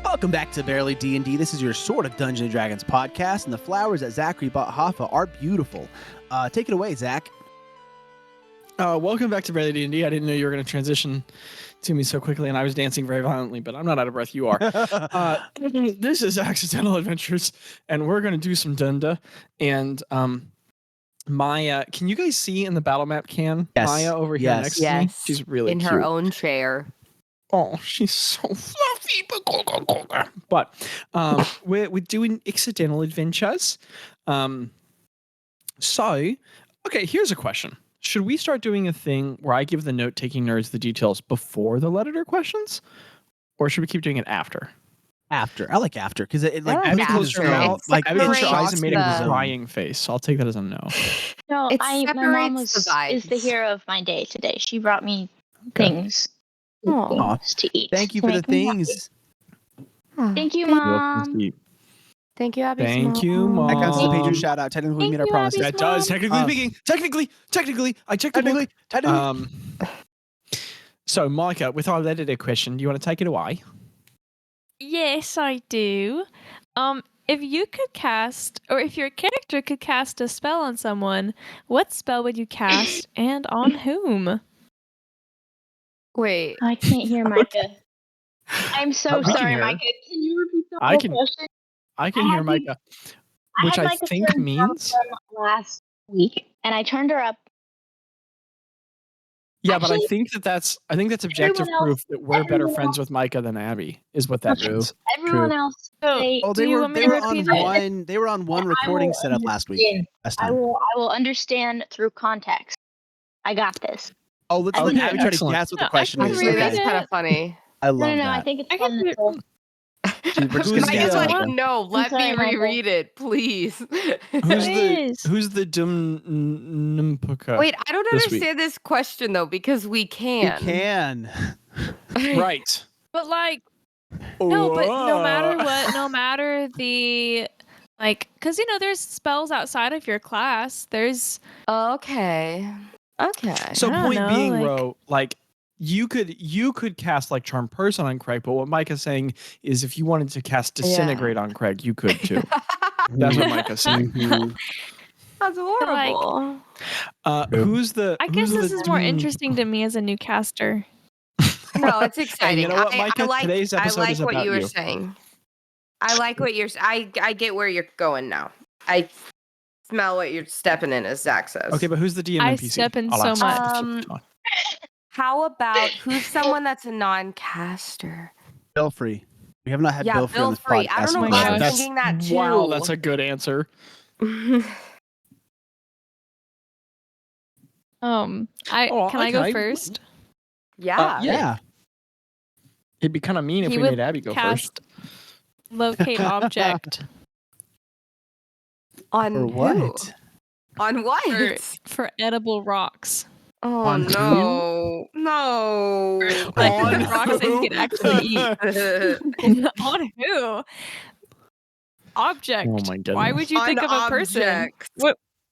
Welcome back to Barely D&D. This is your Sword of Dungeons & Dragons podcast, and the flowers that Zachary bought Hoffa are beautiful. Take it away, Zach. Welcome back to Barely D&D. I didn't know you were going to transition to me so quickly, and I was dancing very violently, but I'm not out of breath. You are. This is Accidental Adventures, and we're going to do some Dunda. And Maya, can you guys see in the battle map can? Yes. Maya over here next to me? She's really in cute. her own chair. Oh, she's so fluffy. But we're doing Accidental Adventures. So, okay, here's a question. Should we start doing a thing where I give the note-taking nerds the details before the letter questions? Or should we keep doing it after? After. I like after, because it like Abby closed her mouth, Abby closed her eyes and made a the- crying face. So I'll take that as a no. No, It my mom separates the vibes. is the hero of my day today. She brought me things Aw. to eat. Thank you to for the make me happy. things. Thank you, You're welcome, Mom. Steve. Thank you, Abby. Thank you, Mom. That counts as a Patreon shout out. Technically, we Thank made our you, promises. Abby's That does, Mom. technically speaking. Technically, I checked the book. Technically. So, Micah, with our letter question, do you want to take it away? Yes, I do. If you could cast, or if your character could cast a spell on someone, what spell would you cast and on whom? Wait. I can't hear Micah. I'm so We can sorry, hear her. Micah. Can you repeat the I whole can- question? I can I hear had Micah, which had I Micah think turned down means. from last week, and I turned her up. Yeah, but I Actually, think that's objective everyone proof that we're better everyone friends with Micah than Abby, is what that True. means. Everyone else, So, Oh, do they you were want me they to were on repeat it? one. They were on one I recording will setup last week. understand. Last I time. will understand through context. I got this. Oh, let's Okay, let Abby try to excellent. guess what No, the question I is. can Actually, read that's it. kind of funny. I love No, I that. think it's I fun. can do- We're just Who's gonna the, guess. Micah's like, Micah. no, let sorry, me Micah. reread it, please. Who's the Dumnumpuka? Wait, I don't this week? understand this question though, because we You can. can. Right. But like, no, but no matter Whoa. what, no matter the, like, because, there's spells outside of your class. There's, Okay. So I don't point know, being, like- Ro, like you could cast like Charm Person on Craig, but what Micah's saying is if you wanted to cast Disintegrate on Craig, you could too. That's what Micah's saying. Mhm. That's horrible. Who's the? I guess who's this the is more Dum- interesting to me as a new caster. No, it's exciting. you know what, Micah? I like, Today's I episode like is what about you were you. saying. I like what you're. I get where you're going now. I smell what you're stepping in, as Zach says. Okay, but who's the DM I NPC? step in I'll so ask much. you. How about who's someone that's a non-caster? Bill Free. We have not had Yeah, Bill Free on Bill this Free. podcast. I don't know Oh why my I was gosh. thinking that too. Wow, that's a good answer. Can Oh, I go okay. first? yeah. Yeah. It'd be kind of mean if He we would made Abby go cast first. locate object On For who? what? On what? for edible rocks. Oh On no, no. Like On rocks that you who? could actually eat. On who? Object. Oh my goodness. Why would you think On of a person? objects.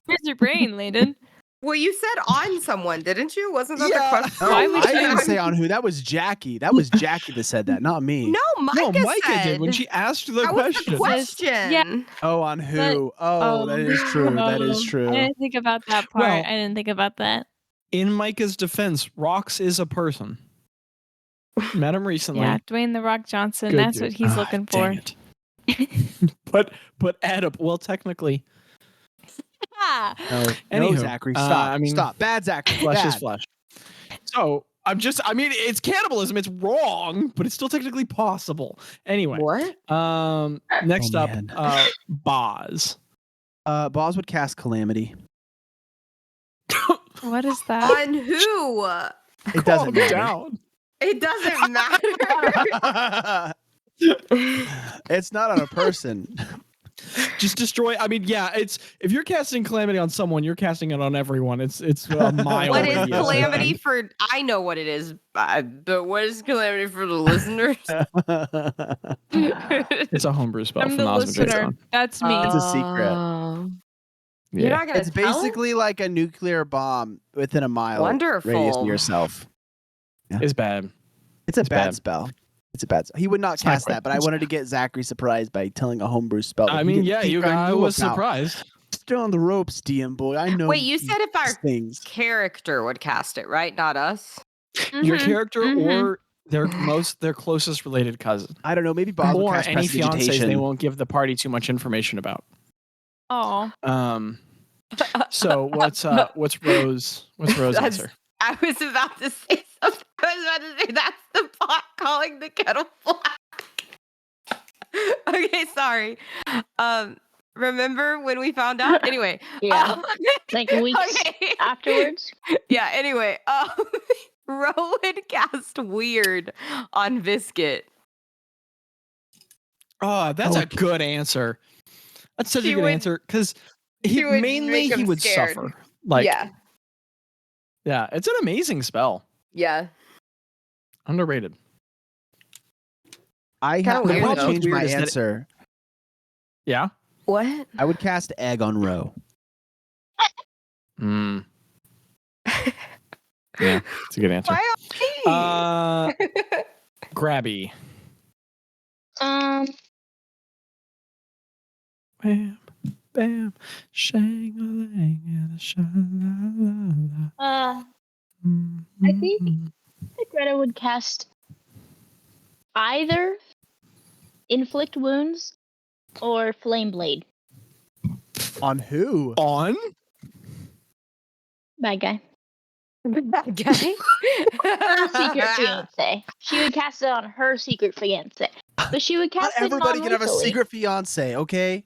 Where's your brain, Landon? Well, you said on someone, didn't you? Wasn't that Yeah. the question? No, Why would I you- didn't say on who. That was Jackie. That was Jackie that said that, not me. No, Micah, No, Micah said. did when she asked the That was the question. question. Yeah. Oh, on who? Oh, that is true. That is I true. didn't think about that part. Well- I didn't think about that. In Micah's defense, Rox is a person. Met him recently. Yeah, Dwayne the Rock Johnson. Good That's dude. what he's Ah, looking for. dang it. but Adam, well, technically, Ah, No, Anywho, Zachary, stop. I mean, Stop. Bad Zachary. flesh is Bad. flesh. So it's cannibalism. It's wrong, but it's still technically possible. Anyway, What? next Oh, up, man. Bazz. Bazz would cast Calamity. what is that? On who? It doesn't Calm matter. down. It doesn't matter. It's not on a person. Just destroy. I mean, yeah. It's if you're casting calamity on someone, you're casting it on everyone. It's a mile. What is radius. calamity for? I know what it is, but what is calamity for the listeners? It's a homebrew spell I'm from the Osmond listener. Jason. That's me. It's a secret. You're Yeah. not gonna It's tell? basically like a nuclear bomb within a mile Wonderful. radius of yourself. It's bad. It's a It's bad bad. spell. It's a bad spell. He would not cast that, but I wanted to get Zachary surprised by telling a homebrew spell. that I he mean, didn't yeah, think I knew was about. surprised. Still on the ropes, DM boy. I know. Wait, you said if our things. character would cast it, right? Not us. Your Mhm, character mhm. or their closest related cousin. I don't know. Maybe Bob will Or cast any fiancés prestidigitation. they won't give the party too much information about. Oh, So what's Rose That's- answer? I was about to say something. I was about to say that's the pot calling the kettle black. Okay, sorry. Remember when we found out? Anyway. Yeah. um, Like weeks okay. afterwards. Yeah, anyway. Ro would cast weird on Biscuit. Oh, that's a good answer. That's such She a good would- answer because she would mainly make he him would scared. suffer. Like, yeah. it's an amazing spell. Yeah. Underrated. I Kinda have weird, to though. change my Weird is that it- answer. Yeah. What? I would cast egg on Ro. Mm. Yeah, it's a good answer. Why me? Grabby. Bam, bam, shang-a-lang and a sha-la-la-la. I think Greta would cast either Inflict Wounds or Flame Blade. On who? On? Bad guy. Bad guy. Her secret fiance. She would cast it on her secret fiance. But she would Not cast it everybody can have a non-lethally. secret fiance, okay?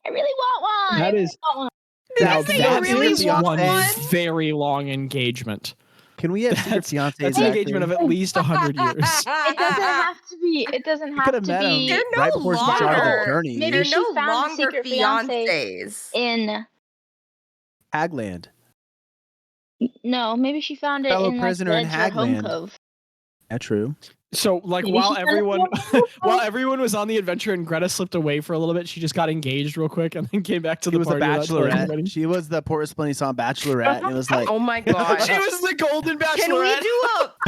I really want one. That I is- really want one. Did Now you say that you really is want one one? very long engagement. Can we have secret That's- fiancés? That's an Zachary? engagement of at least 100 years. It doesn't have to be. It doesn't You have could have to met be. him They're right no before she started longer- the journey. Maybe They're she no found a longer secret fiancé fiancés. in. Hagland. No, maybe she found it Fellow in like prisoner in Ledge or Home Hagland. Cove. Yeah, true. So, like, Maybe while she found everyone it. while everyone was on the adventure and Greta slipped away for a little bit, she just got engaged real quick and then came back to She the was the party. without telling bachelorette. anybody. She was the Port Splendid bachelorette. And it was like, Oh my god. She was the golden bachelorette.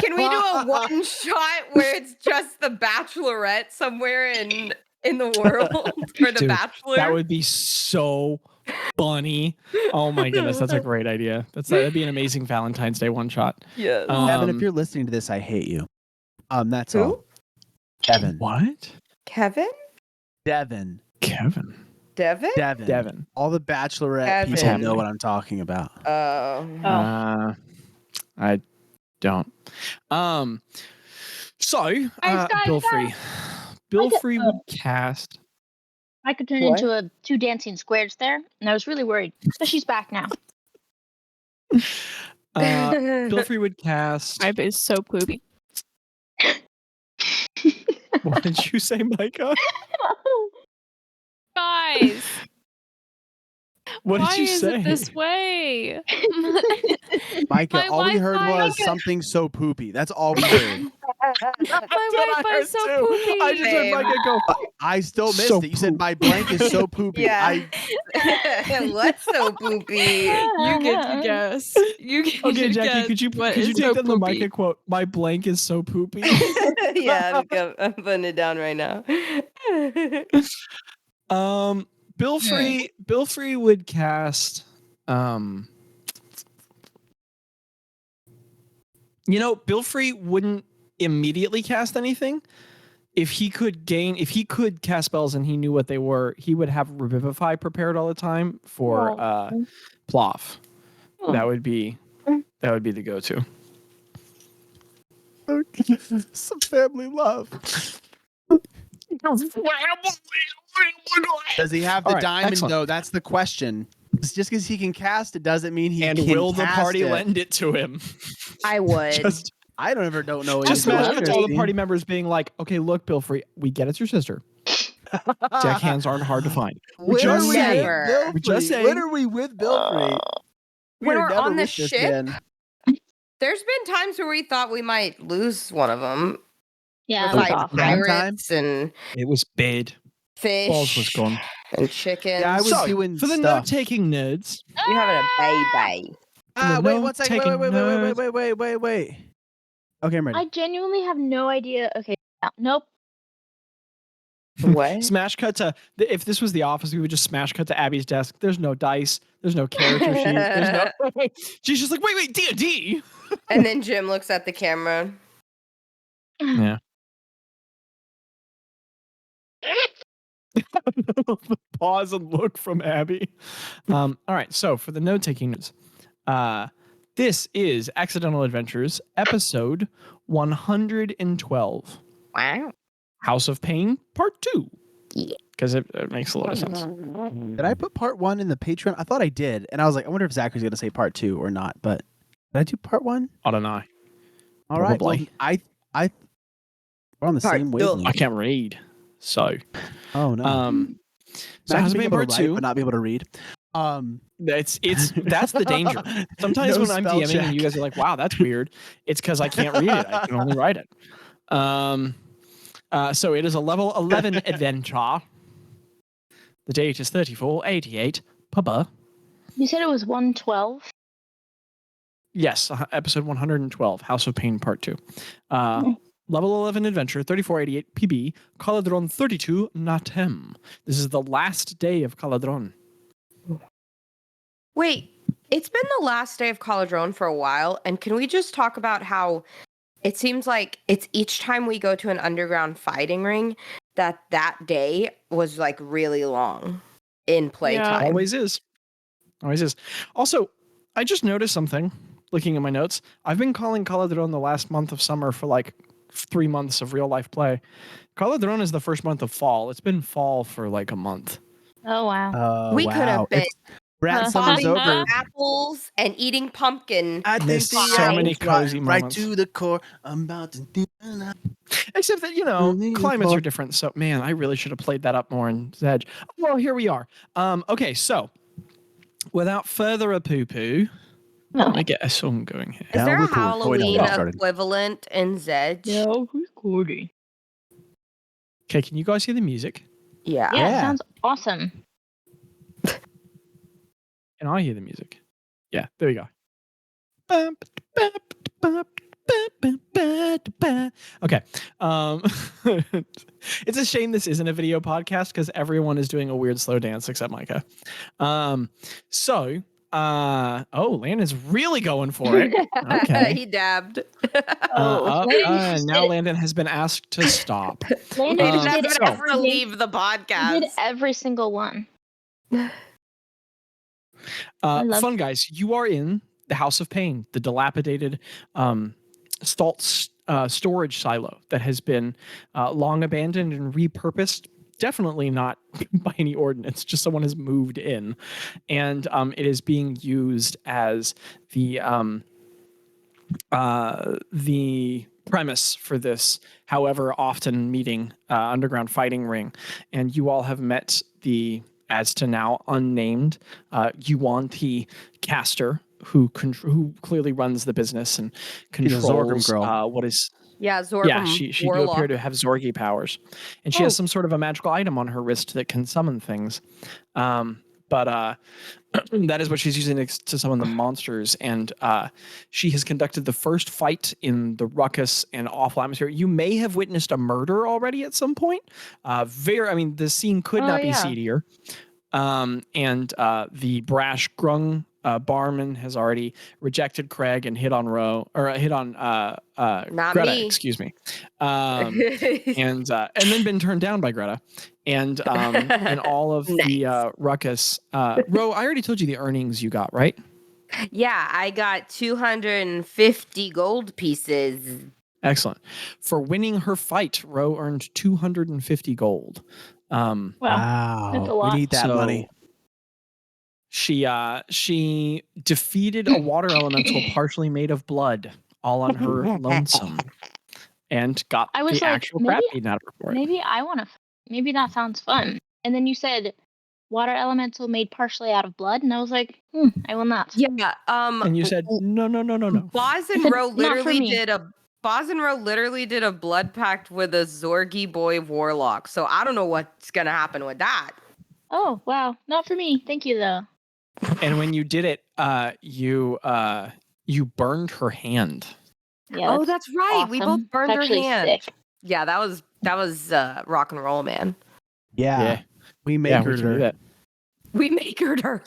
Can we do a one shot where it's just the bachelorette somewhere in the world for the Dude, bachelor? That would be so funny. Oh my goodness, that's a great idea. That'd be an amazing Valentine's Day one shot. Yes. Evan, if you're listening to this, I hate you. That's Who? all. Devin. What? Kevin? Devin. Kevin. Devin? Devin. All the bachelorette Devin. people know what I'm talking about. I don't. So Guys, Bilfrey. Bilfrey I would cast. I could turn What? into two dancing squares there, and I was really worried. But she's back now. Bilfrey would cast. my is so poopy. What did you say, Micah? Guys, What why did you is say? it this way? Micah, My all we heard Wi-Fi- was something so poopy. That's all we heard. My What I Wi-Fi is so heard, too. poopy. I just heard Babe. Micah go. I still missed So it. You said my blank is so poopy. Yeah. What's so poopy? You get to guess. You get Okay, to Jackie, guess could you what take is so down the poopy. Micah quote? My blank is so poopy. Yeah, I'm putting it down right now. Bilfrey would cast. Bilfrey wouldn't immediately cast anything. If he could cast spells and he knew what they were, he would have Revivify prepared all the time for Ploff. That would be the go-to. Some family love. Does he have the All right, diamond excellent. though? That's the question. Just because he can cast it doesn't mean he And can will the cast party it. lend it to him? I would. Just I don't know. Just anything imagine about all the Christine. party members being like, "Okay, look, Bilfrey, we get it's your sister. Jack hands aren't hard to find. When just are we saying. with We're Bilfrey? just saying. When are we with Bilfrey? When are we're never on the with this ship? man. There's been times where we thought we might lose one of them. Yeah, With it was like awful. Bad pirates and It was bad. fish Balls was gone. and chickens. Yeah, I was So, doing for the stuff. note-taking nerds, You're having a baby. Ah, The wait one second. note-taking Wait. Okay, I'm ready. I genuinely have no idea. Okay, Nope. What? Smash cut to if this was The Office, we would just smash cut to Abby's desk. There's no dice. There's no character sheet. There's no. She's just like, wait, D&D. And then Jim looks at the camera. Yeah. The pause and look from Abby. All right. So for the note taking notes, this is Accidental Adventures, episode 112. Wow. House of Pain, part 2. Yeah. Because it makes a lot of sense. Did I put part 1 in the Patreon? I thought I did, and I was like, I wonder if Zachary's going to say part 2 or not. But did I do part 1? I don't know. All right. Well, Probably. we're on the Part same two. wavelength. I can't read. So, Oh no. so Imagine House of being Pain able to part write, 2. but not be able to read. That's the danger. Sometimes No when I'm spell DMing check. and you guys are like, "Wow, that's weird," it's because I can't read it. I can only write it. So it is a level 11 adventure. The date is 3488. Papa. You said it was 112. Yes, episode 112, House of Pain Part 2. Level 11 adventure, 3488 PB, Caladron 32 Natem. This is the last day of Caladron. Wait, it's been the last day of Caladron for a while, and can we just talk about how it seems like it's each time we go to an underground fighting ring that day was like really long in playtime. Always is. Always is. Also, I just noticed something looking at my notes. I've been calling Caladron the last month of summer for like 3 months of real life play. Caladron is the first month of fall. It's been fall for like a month. Oh, wow. We could have been Brad summer's popping over. apples and eating pumpkin. I There's think so many cozy right moments. to the core. I'm about to do. Except that, climates are different. So, man, I really should have played that up more in Zedge. Well, here we are. Okay, so without further ado, let me get a song going here. Is there a Downward cool. Halloween Now started. equivalent in Zedge? No, who's recording? Okay, can you guys hear the music? Yeah. Yeah, Yeah. it sounds awesome. Can I hear the music? Yeah, there we go. Okay. It's a shame this isn't a video podcast because everyone is doing a weird slow dance except Micah. Landon's really going for it. Okay. He dabbed. Now Landon has been asked to stop. Landon He just doesn't did, have to leave the he podcast. did every single one. I love Fun guys, you are in the House of Pain, the dilapidated storage silo that has been long abandoned and repurposed. Definitely not by any ordinance, just someone has moved in. And it is being used as the premise for this, however often meeting underground fighting ring. And you all have met the, as to now, unnamed Yuan-Ti caster, who clearly runs the business and controls what is... Yeah, Zorgum. Yeah, she do appear to have Zorgi powers. And she has some sort of a magical item on her wrist that can summon things. But that is what she's using to summon the monsters. And she has conducted the first fight in the ruckus and awful atmosphere. You may have witnessed a murder already at some point. The scene could not be seedier. And the brash Grung barman has already rejected Craig and hit on Greta, me. excuse me, and then been turned down by Greta, and all of the ruckus. Ro, I already told you the earnings you got, right? Yeah, I got 250 gold pieces. Excellent. For winning her fight, Ro earned 250 gold. Wow. That's a We lot. need that money. She defeated a water elemental partially made of blood, all on her lonesome, and got I was the like, actual crap beaten out of her for it. Maybe I want to. Maybe that sounds fun. And then you said water elemental made partially out of blood, and I was like, I will not. Yeah. And you said no. Bazz and said, Ro "Not for literally me." did a blood pact with a Zorgi boy warlock. So I don't know what's gonna happen with that. Oh wow, not for me. Thank you though. And when you did it, you burned her hand. Yeah. That's right. We both awesome. burned It's her actually hand. sick. Yeah, that was rock and roll, man. Yeah. We Yeah, make we can do her. that. We makered her.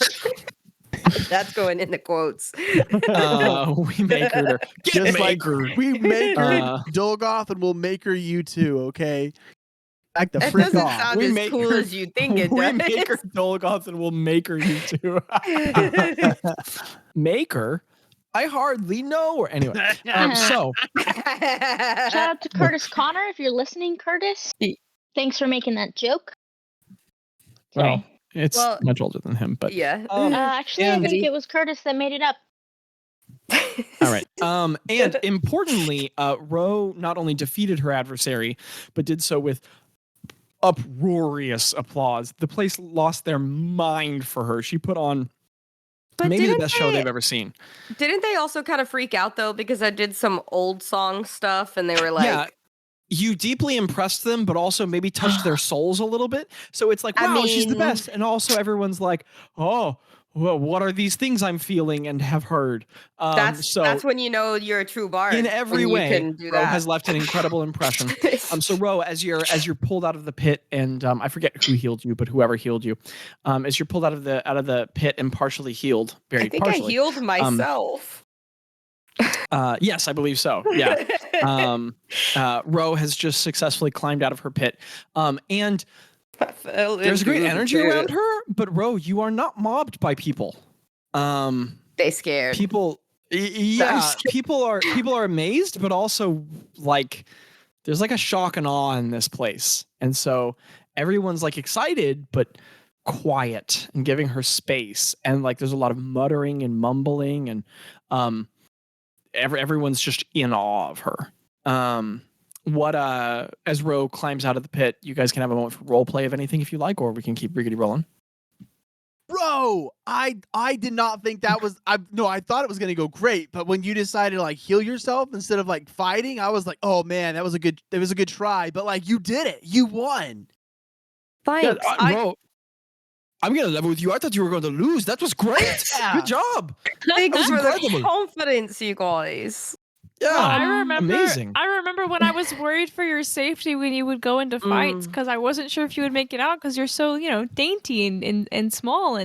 That's going in the quotes. We make her. Just like we make her Uh, Dolgoth, and we'll make her you too. Okay. Back the That freak doesn't off. sound We as make cool her- as you think it we does. make her Dolgoth and we'll make her you too. Make her? I hardly know her. Anyway, so Shout out to Curtis Connor if you're listening, Curtis. Thanks for making that joke. Sorry. well, it's Well, much older than him, but yeah. Actually, I and- think it was Curtis that made it up. all right. And importantly, Ro not only defeated her adversary, but did so with uproarious applause. The place lost their mind for her. She put on But maybe the didn't best show they've ever seen. Didn't they also kind of freak out though because I did some old song stuff and they were like, Yeah. You deeply impressed them, but also maybe touched their souls a little bit. So it's like, I wow, she's the mean- best. And also everyone's like, oh, well, what are these things I'm feeling and have heard? that's when you know you're a true bard. in every when way, you can do Ro that. has left an incredible impression. So Ro, as you're pulled out of the pit, and I forget who healed you, but whoever healed you, as you're pulled out of the pit and partially healed, very I think partially. I healed myself. Yes, I believe so. Yeah. Ro has just successfully climbed out of her pit, and I fell there's great into the energy pit. around her. But Ro, you are not mobbed by people. They scared. People, people are amazed, but also like there's like a shock and awe in this place, and so everyone's like excited but quiet and giving her space, and like there's a lot of muttering and mumbling, and everyone's just in awe of her. As Ro climbs out of the pit, you guys can have a moment for role play of anything if you like, or we can keep riggedy rolling. Bro, I did not think that was I thought it was gonna go great, but when you decided to like heal yourself instead of like fighting, I was like, oh man, it was a good try. But like you did it. You won. Thanks. Ro, I'm gonna level with you. I thought you were going to lose. That was great. Yeah. Good job. Thanks was for the incredible. confidence, you guys. Yeah. I remember. amazing. I remember when I was worried for your safety when you would go into fights because I wasn't sure if you would make it out because you're so dainty and small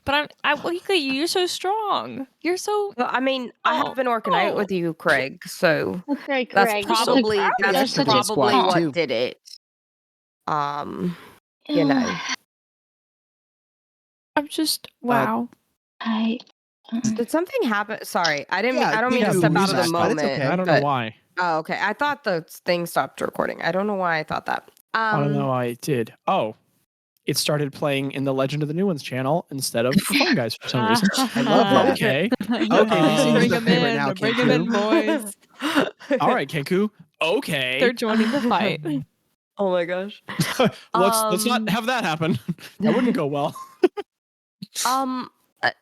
but I look at you. You're so strong. You're so. Well, I mean, I have been working out with you, Craig. So That's very that's Craig. probably That's such a probably squad, what too. did it. You know. I'm just wow. Did something happen? Sorry, I didn't. Yeah, I don't mean yeah, to step out of the lose, but it's moment. okay. I don't know why. Oh, okay. I thought the thing stopped recording. I don't know why I thought that. I don't know why it did. Oh, it started playing in the Legend of the New Ones channel instead of Fun Guys for some reason. I love that. Okay. Okay, bring Lucy's a them favorite in. now, Bring them in, Kenku. boys. All right, Kenku. Okay. They're joining the fight. Oh my gosh. let's not have that happen. That wouldn't go well.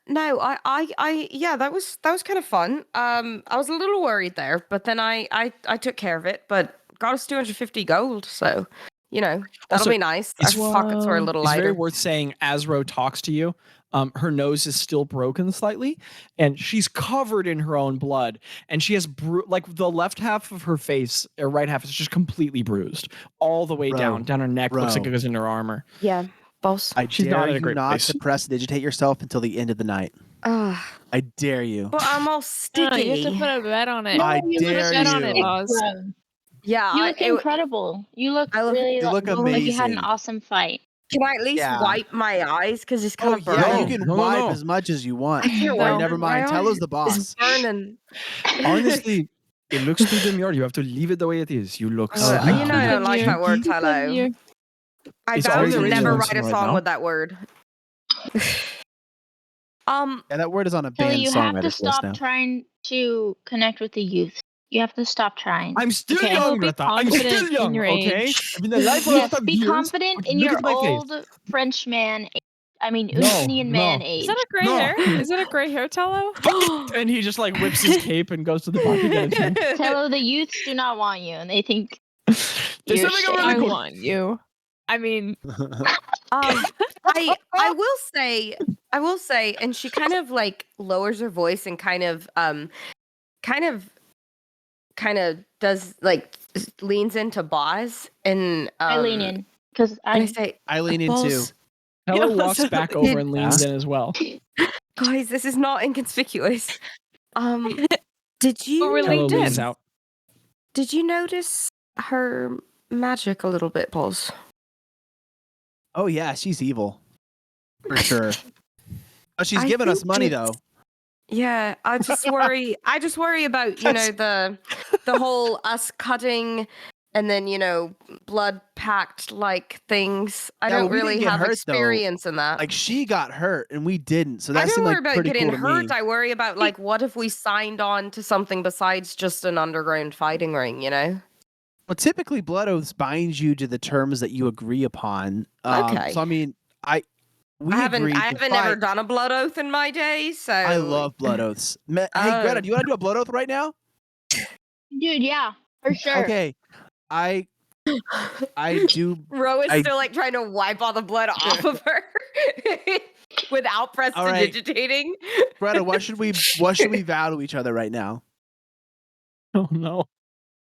No, I yeah, that was kind of fun. I was a little worried there, but then I took care of it. But got us 250 gold, so that'll Also, be nice. Our it's- pockets were a little It's very lighter. worth saying as Ro talks to you, her nose is still broken slightly, and she's covered in her own blood, and she has like the left half of her face, or right half, is just completely bruised all the way Ro, down her neck. Looks like Ro. it goes into her armor. Yeah, boss. I She's not dare in a you great not place. to press digitate yourself until the end of the night. Ugh, I dare you. but I'm all You sticky. have to put a bet on it. I you look dare bet on you. it, Bazz. Yeah, You look incredible. You look I look- really you look like you had an amazing. awesome fight. Can I at least Yeah. wipe my eyes because it's kind Oh of yeah, burning? you can No, wipe no. as much as you want. I can't Or wipe never my mind. Tell eyes. us the It's boss. burning. Honestly, it looks too demure. You have to leave it the way it is. You look. You know I don't like that word, Continue. hello. I It's vow always to the never original write a right song now. with that word. Yeah, that word is on a Kelly, banned you have to songwriters list stop now. trying to connect with the youth. You have to stop trying. I'm still Okay. young, Be Greta. I'm confident still in young. your Okay, age. I've been alive for a Yes, lot of be years. confident but in look your at my face. old French man. I mean, No, Ukrainian man no. age. Is that a gray No. hair? Is that a gray hair, Tello? And he just like whips his cape and goes to the bar to get a drink. Tello, the youths do not want you, and they think There's you're something shit. really I good. want you. I mean, I will say, and she kind of like lowers her voice and kind of does like leans into Bazz and I lean in because and I I say, I lean in Balls, too. Hello Yeah, walks so- back over and leans in as well. guys, this is not inconspicuous. Did But you we're Hello leaned leans in. out. did you notice her magic a little bit, Balls? Oh yeah, she's evil. For sure. But she's I giving us think money it's- though. Yeah, I just worry about, the whole us cutting and then, blood pact like things. I Yeah, don't but we didn't really get have hurt, though. experience in that. Like she got hurt and we didn't. So I that don't seemed worry like about pretty getting cool to hurt. me. I worry about like what if we signed on to something besides just an underground fighting ring, Well, typically blood oaths binds you to the terms that you agree upon. Okay. So I mean, we I haven't agreed to ever fight. done a blood oath in my day, so I love blood oaths. Hey Greta, do you want to do a blood oath right now? dude, yeah, for sure. Okay. I do. Ro is I- still like trying to wipe all the blood off of her without All right. prestidigitating. Greta, what should we vow to each other right now? Oh no.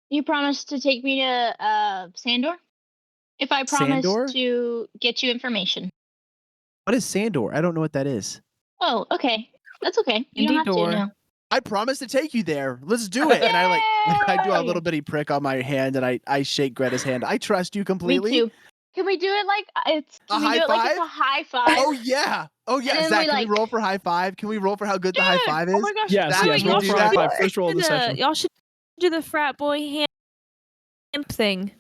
You promised to take me to Sandor if I promise Sandor? to get you information. What is Sandor? I don't know what that is. Oh, okay, that's okay. You don't have to Indeed-or. now. I promise to take you there. Let's do it. And I do a Yay! little bitty prick on my hand and I shake Greta's hand. I trust you Me completely. too. Can we do it like it's? A Can we high do it like five? it's a high five? Oh yeah. Oh yeah. then Zach, we, can we roll for high five? Can we roll for how good the high Dude, five is? Oh my gosh. Yes, That- yes. can we Roll do for high that? five. First roll of the session. Y'all should do the frat boy hand thing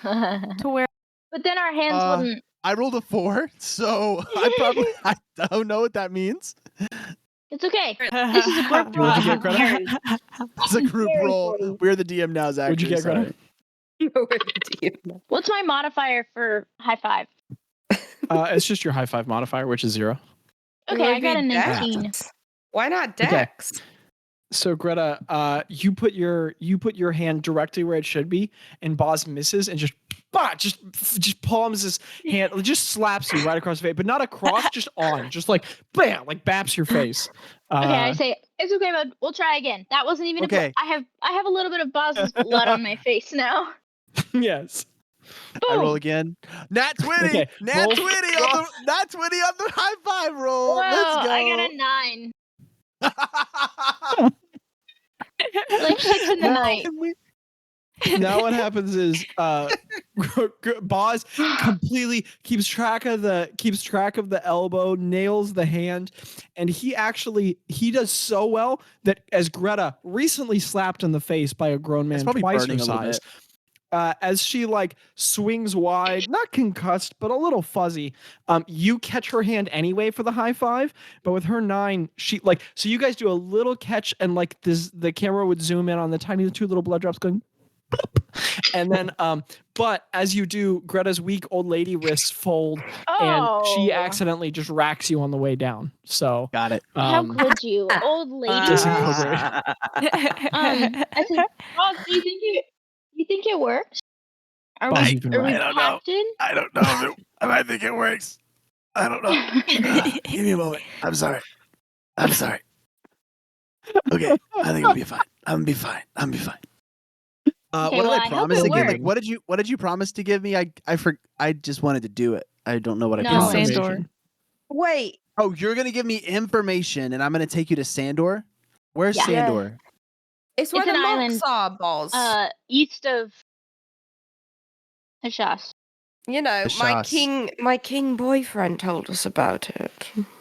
but to where then our hands Uh, wouldn't. I rolled a 4, so I don't know what that means. It's okay. This is a group roll. What'd you get, Greta? Very- It's a group Very roll. funny. We're the DM now, Zach. What'd you get, Greta? What's my modifier for high five? It's just your high five modifier, which is 0. Okay, I got a 19. Why not Okay. Dex? So Greta, you put your hand directly where it should be, and Bazz misses and just palms his hand, just slaps you right across the face, but not across, just on, just like bam, like baps your face. Okay, I say it's okay, bud. We'll try again. That wasn't even. Okay. I have a little bit of Bazz's blood on my face now. Yes. I Boom. roll again. Nat 20. Okay, Nat roll- 20 on the Nat 20 on the high five roll. Whoa, Let's go. I got a 9. Like 6 in the Now- night. Now what happens is Bazz completely keeps track of the elbow, nails the hand, and he does so well that as Greta recently slapped in the face by a grown man probably twice her burning a little size, as she like swings wide, not concussed but a little fuzzy, you catch her hand anyway for the high five, but with her 9, she like, so you guys do a little catch and like this, the camera would zoom in on the tiny 2 little blood drops going. And then but as you do, Greta's weak old lady wrists fold and she Oh. accidentally just racks you on the way down. So Got it. How could you, old lady? disincorporate. I said, Bob, do you think it works? Are Bob, we, you've been are we right. I don't know. captain? I don't know. I think it works. I don't know. Give me a moment. I'm sorry. Okay, I think I'll be fine. I'm gonna be fine. Okay, What did well, I I hope promise it again? Like, works. what did you promise to give me? I just wanted to do it. I don't know what I No. promised. Sandor. Wait, Oh, you're gonna give me information, and I'm gonna take you to Sandor. Where's Yeah. Sandor? it's where It's the an monks are, Balls. East of Hashas. My Shas. my king boyfriend told us about it.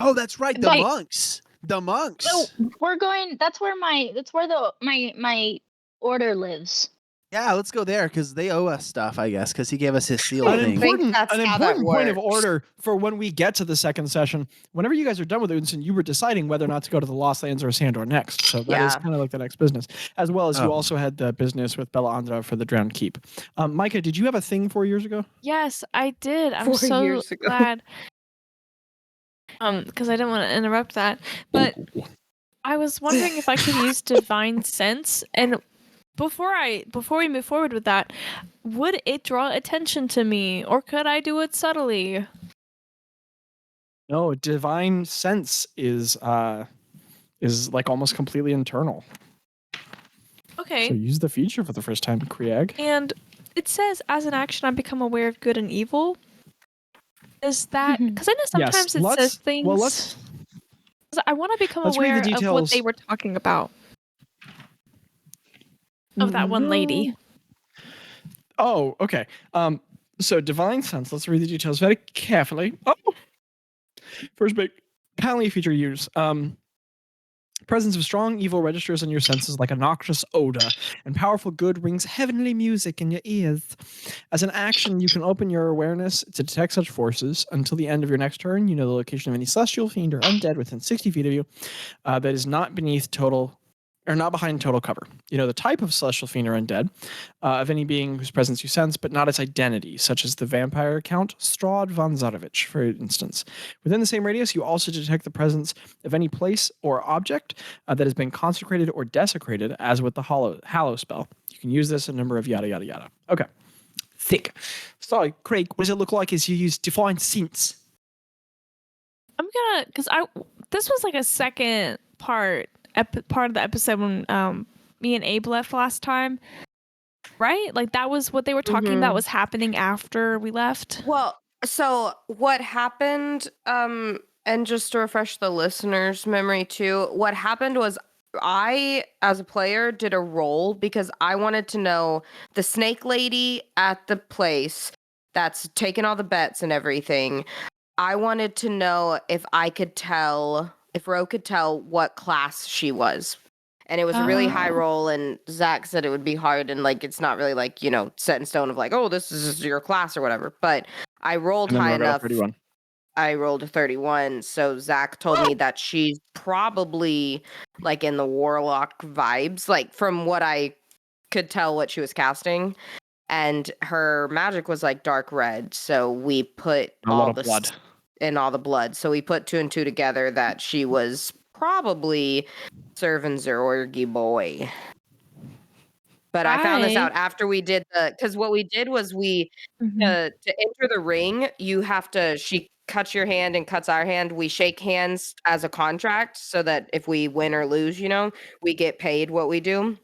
Oh, that's right. The Wait. monks. The monks. So we're going. That's where my order lives. Yeah, let's go there because they owe us stuff, I guess, because he gave us his seal An thing. think that's important how that point of works. order for when we get to the second session. Whenever you guys are done with Udson, you were deciding whether or not to go to the Lost Lands or Sandor next. So that is Yeah. kind of like the next business, as well as you Oh. also had the business with Bella Andra for the Drowned Keep. Micah, did you have a thing 4 years ago? Yes, I did. I'm 4 so years ago. glad. Because I didn't want to interrupt that, but I was wondering if I could use divine sense, and before we move forward with that, would it draw attention to me, or could I do it subtly? No, divine sense is like almost completely internal. Okay. So use the feature for the first time, Craig. And it says, as an action, I become aware of good and evil. Is that because I know sometimes it says things? Well, let's I want to become read the aware of what details. they were talking about. Of that one lady. Oh, okay. So divine sense. Let's read the details very carefully. Oh, first big Paladin feature use. Presence of strong evil registers in your senses like a noxious odor, and powerful good rings heavenly music in your ears. As an action, you can open your awareness to detect such forces. Until the end of your next turn, you know the location of any celestial, fiend, or undead within 60 feet of you that is not beneath total or not behind total cover. You know the type of celestial, fiend, or undead of any being whose presence you sense, but not its identity, such as the vampire Count Strahd von Zarevich, for instance. Within the same radius, you also detect the presence of any place or object that has been consecrated or desecrated, as with the Hallow spell. You can use this a number of yada, yada, yada. Okay. Thick. So, Craig, what does it look like as you use Divine Sense? I'm gonna, because this was like a second part of the episode when me and Abe left last time, right? Like that was what they were talking that was happening after we left. Well, so what happened, and just to refresh the listeners' memory too, what happened was I, as a player, did a roll because I wanted to know the snake lady at the place that's taking all the bets and everything. I wanted to know if Ro could tell what class she was. And it was a really high roll, and Zach said it would be hard, and like it's not really like, set in stone of like, oh, this is your class or whatever. But I rolled high enough. 31. I rolled a 31, so Zach told me that she's probably like in the warlock vibes, like from what I could tell what she was casting. And her magic was like dark red, so we put all the blood. In all the blood. So we put 2 and 2 together that she was probably serving Zerorgi boy. But I found this out after we did because what we did was we, to enter the ring, she cuts your hand and cuts our hand. We shake hands as a contract so that if we win or lose, we get paid what we do.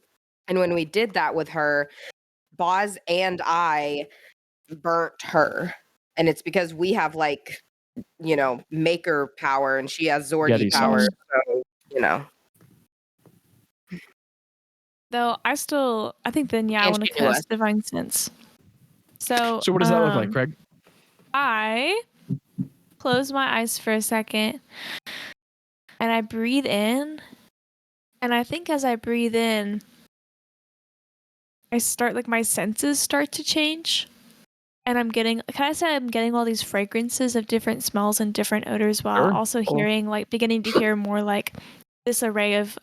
And when we did that with her, Bazz and I burnt her. And it's because we have like, maker power, and she has Zorgi power. So, Though I think then I want to cast Divine Sense. So what does that look like, Craig? I close my eyes for a second, and I breathe in, and I think as I breathe in, my senses start to change. And I'm getting all these fragrances of different smells and different odors while also hearing, beginning to hear more like this array of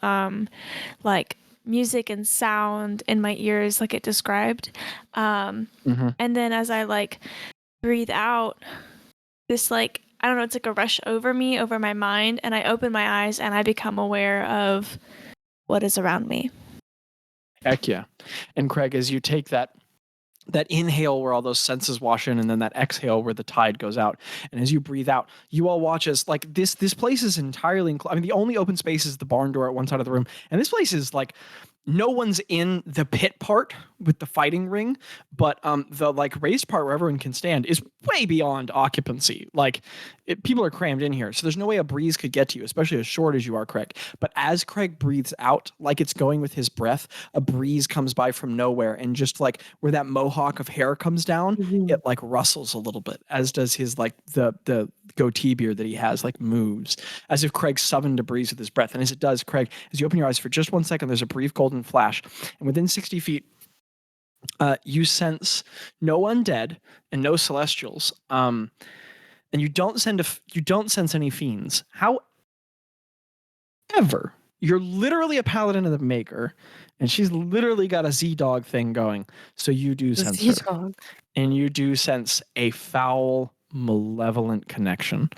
like music and sound in my ears, like it described. And then as I breathe out, this I don't know, it's like a rush over my mind, and I open my eyes and I become aware of what is around me. Heck yeah. And Craig, as you take that inhale where all those senses wash in, and then that exhale where the tide goes out, and as you breathe out, you all watch as this place is entirely the only open space is the barn door at one side of the room, and this place is no one's in the pit part with the fighting ring, but the raised part where everyone can stand is way beyond occupancy. People are crammed in here, so there's no way a breeze could get to you, especially as short as you are, Craig. But as Craig breathes out, like it's going with his breath, a breeze comes by from nowhere, and just where that mohawk of hair comes down, it rustles a little bit, as does his the goatee beard that he has moves, as if Craig summoned a breeze with his breath. And as it does, Craig, as you open your eyes for just 1 second, there's a brief golden flash, and within 60 feet, you sense no undead and no celestials, and you don't sense any fiends. However, you're literally a paladin of the maker, and she's literally got a Z-Dog thing going, so you do sense her. And you do sense a foul, malevolent connection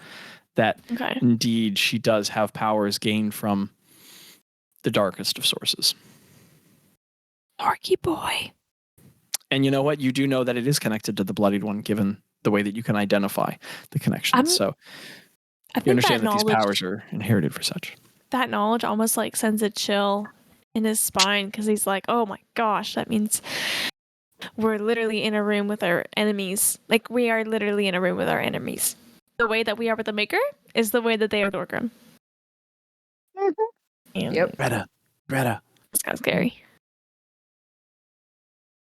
that indeed she does have powers gained from the darkest of sources. Darky boy. And you know what? You do know that it is connected to the Bloodied One, given the way that you can identify the connections. So you understand that these powers are inherited for such. That knowledge almost sends a chill in his spine because he's like, oh my gosh, that means we're literally in a room with our enemies. Like, we are literally in a room with our enemies. The way that we are with the Maker is the way that they are with Orgrim. And Yep. Greta, it's kind of scary.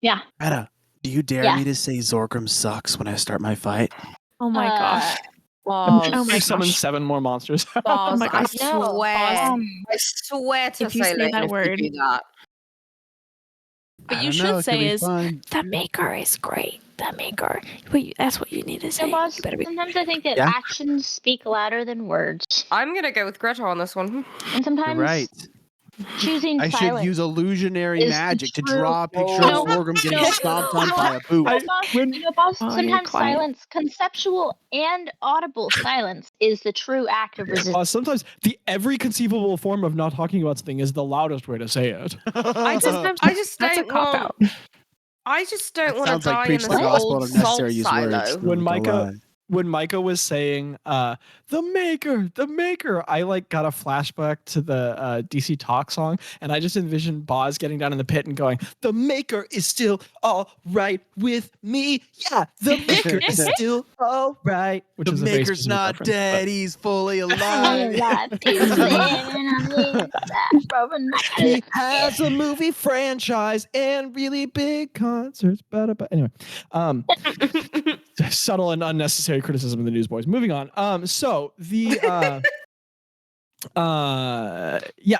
Yeah. Greta, do you dare Yeah. me to say Zorgrim sucks when I start my fight? Oh my gosh. Balls. Oh my We've summoned gosh. 7 more monsters. Balls. my I gosh. No. swear. Um, I swear to If you say Leighton that if word. you do that. But I you don't should know, it could say be is fun. the Maker is great. The Maker. Wait, that's what you need to say. Boss, You better be. sometimes I think that Yeah? actions speak louder than words. I'm gonna go with Greta on this one. And sometimes You're right. choosing I should silence use illusionary is the magic to true- draw a picture No, of Zorgrim getting no. stomped on You know by a boot. I- Boss, when- boss, Oh, you're sometimes quiet. silence, conceptual and audible silence, is the true act of resistance. Sometimes every conceivable form of not talking about something is the loudest way to say it. I just That's a don't cop want. out. I just don't That want to sounds like die in preach this the gospel old of salt necessary use words. silo. When Don't Micah- lie. When Micah was saying the Maker, I like got a flashback to the DC Talk song, and I just envisioned Bazz getting down in the pit and going, the Maker is still all right with me. Yeah, the Maker is still all right. Which The is a very Maker's specific not reference, dead. He's fully I'm alive. alive, he's standing on the inside, rubbing my He lips. has a movie franchise and really big concerts. Anyway, subtle and unnecessary criticism of the Newsboys. Moving on. So the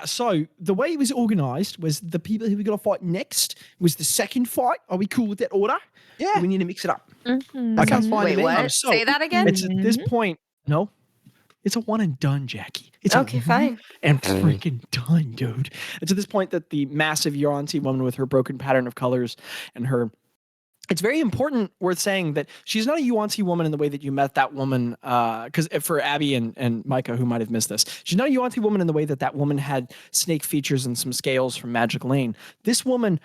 so the way it was organized was the people who were gonna fight next was the second fight. Are we cool with that order? Yeah. We need to mix it up. Mhm. That sounds fine Wait, to me. what? So Say that again. It's at this point. No, it's a one and done, Jackie. It's a Okay, one fine. and freaking done, dude. It's at this point that the massive Yuan-Ti woman with her broken pattern of colors and her. It's very important, worth saying, that she's not a Yuan-Ti woman in the way that you met that woman, because for Abby and Micah, who might have missed this, she's not a Yuan-Ti woman in the way that that woman had snake features and some scales from Magic Lane. This woman,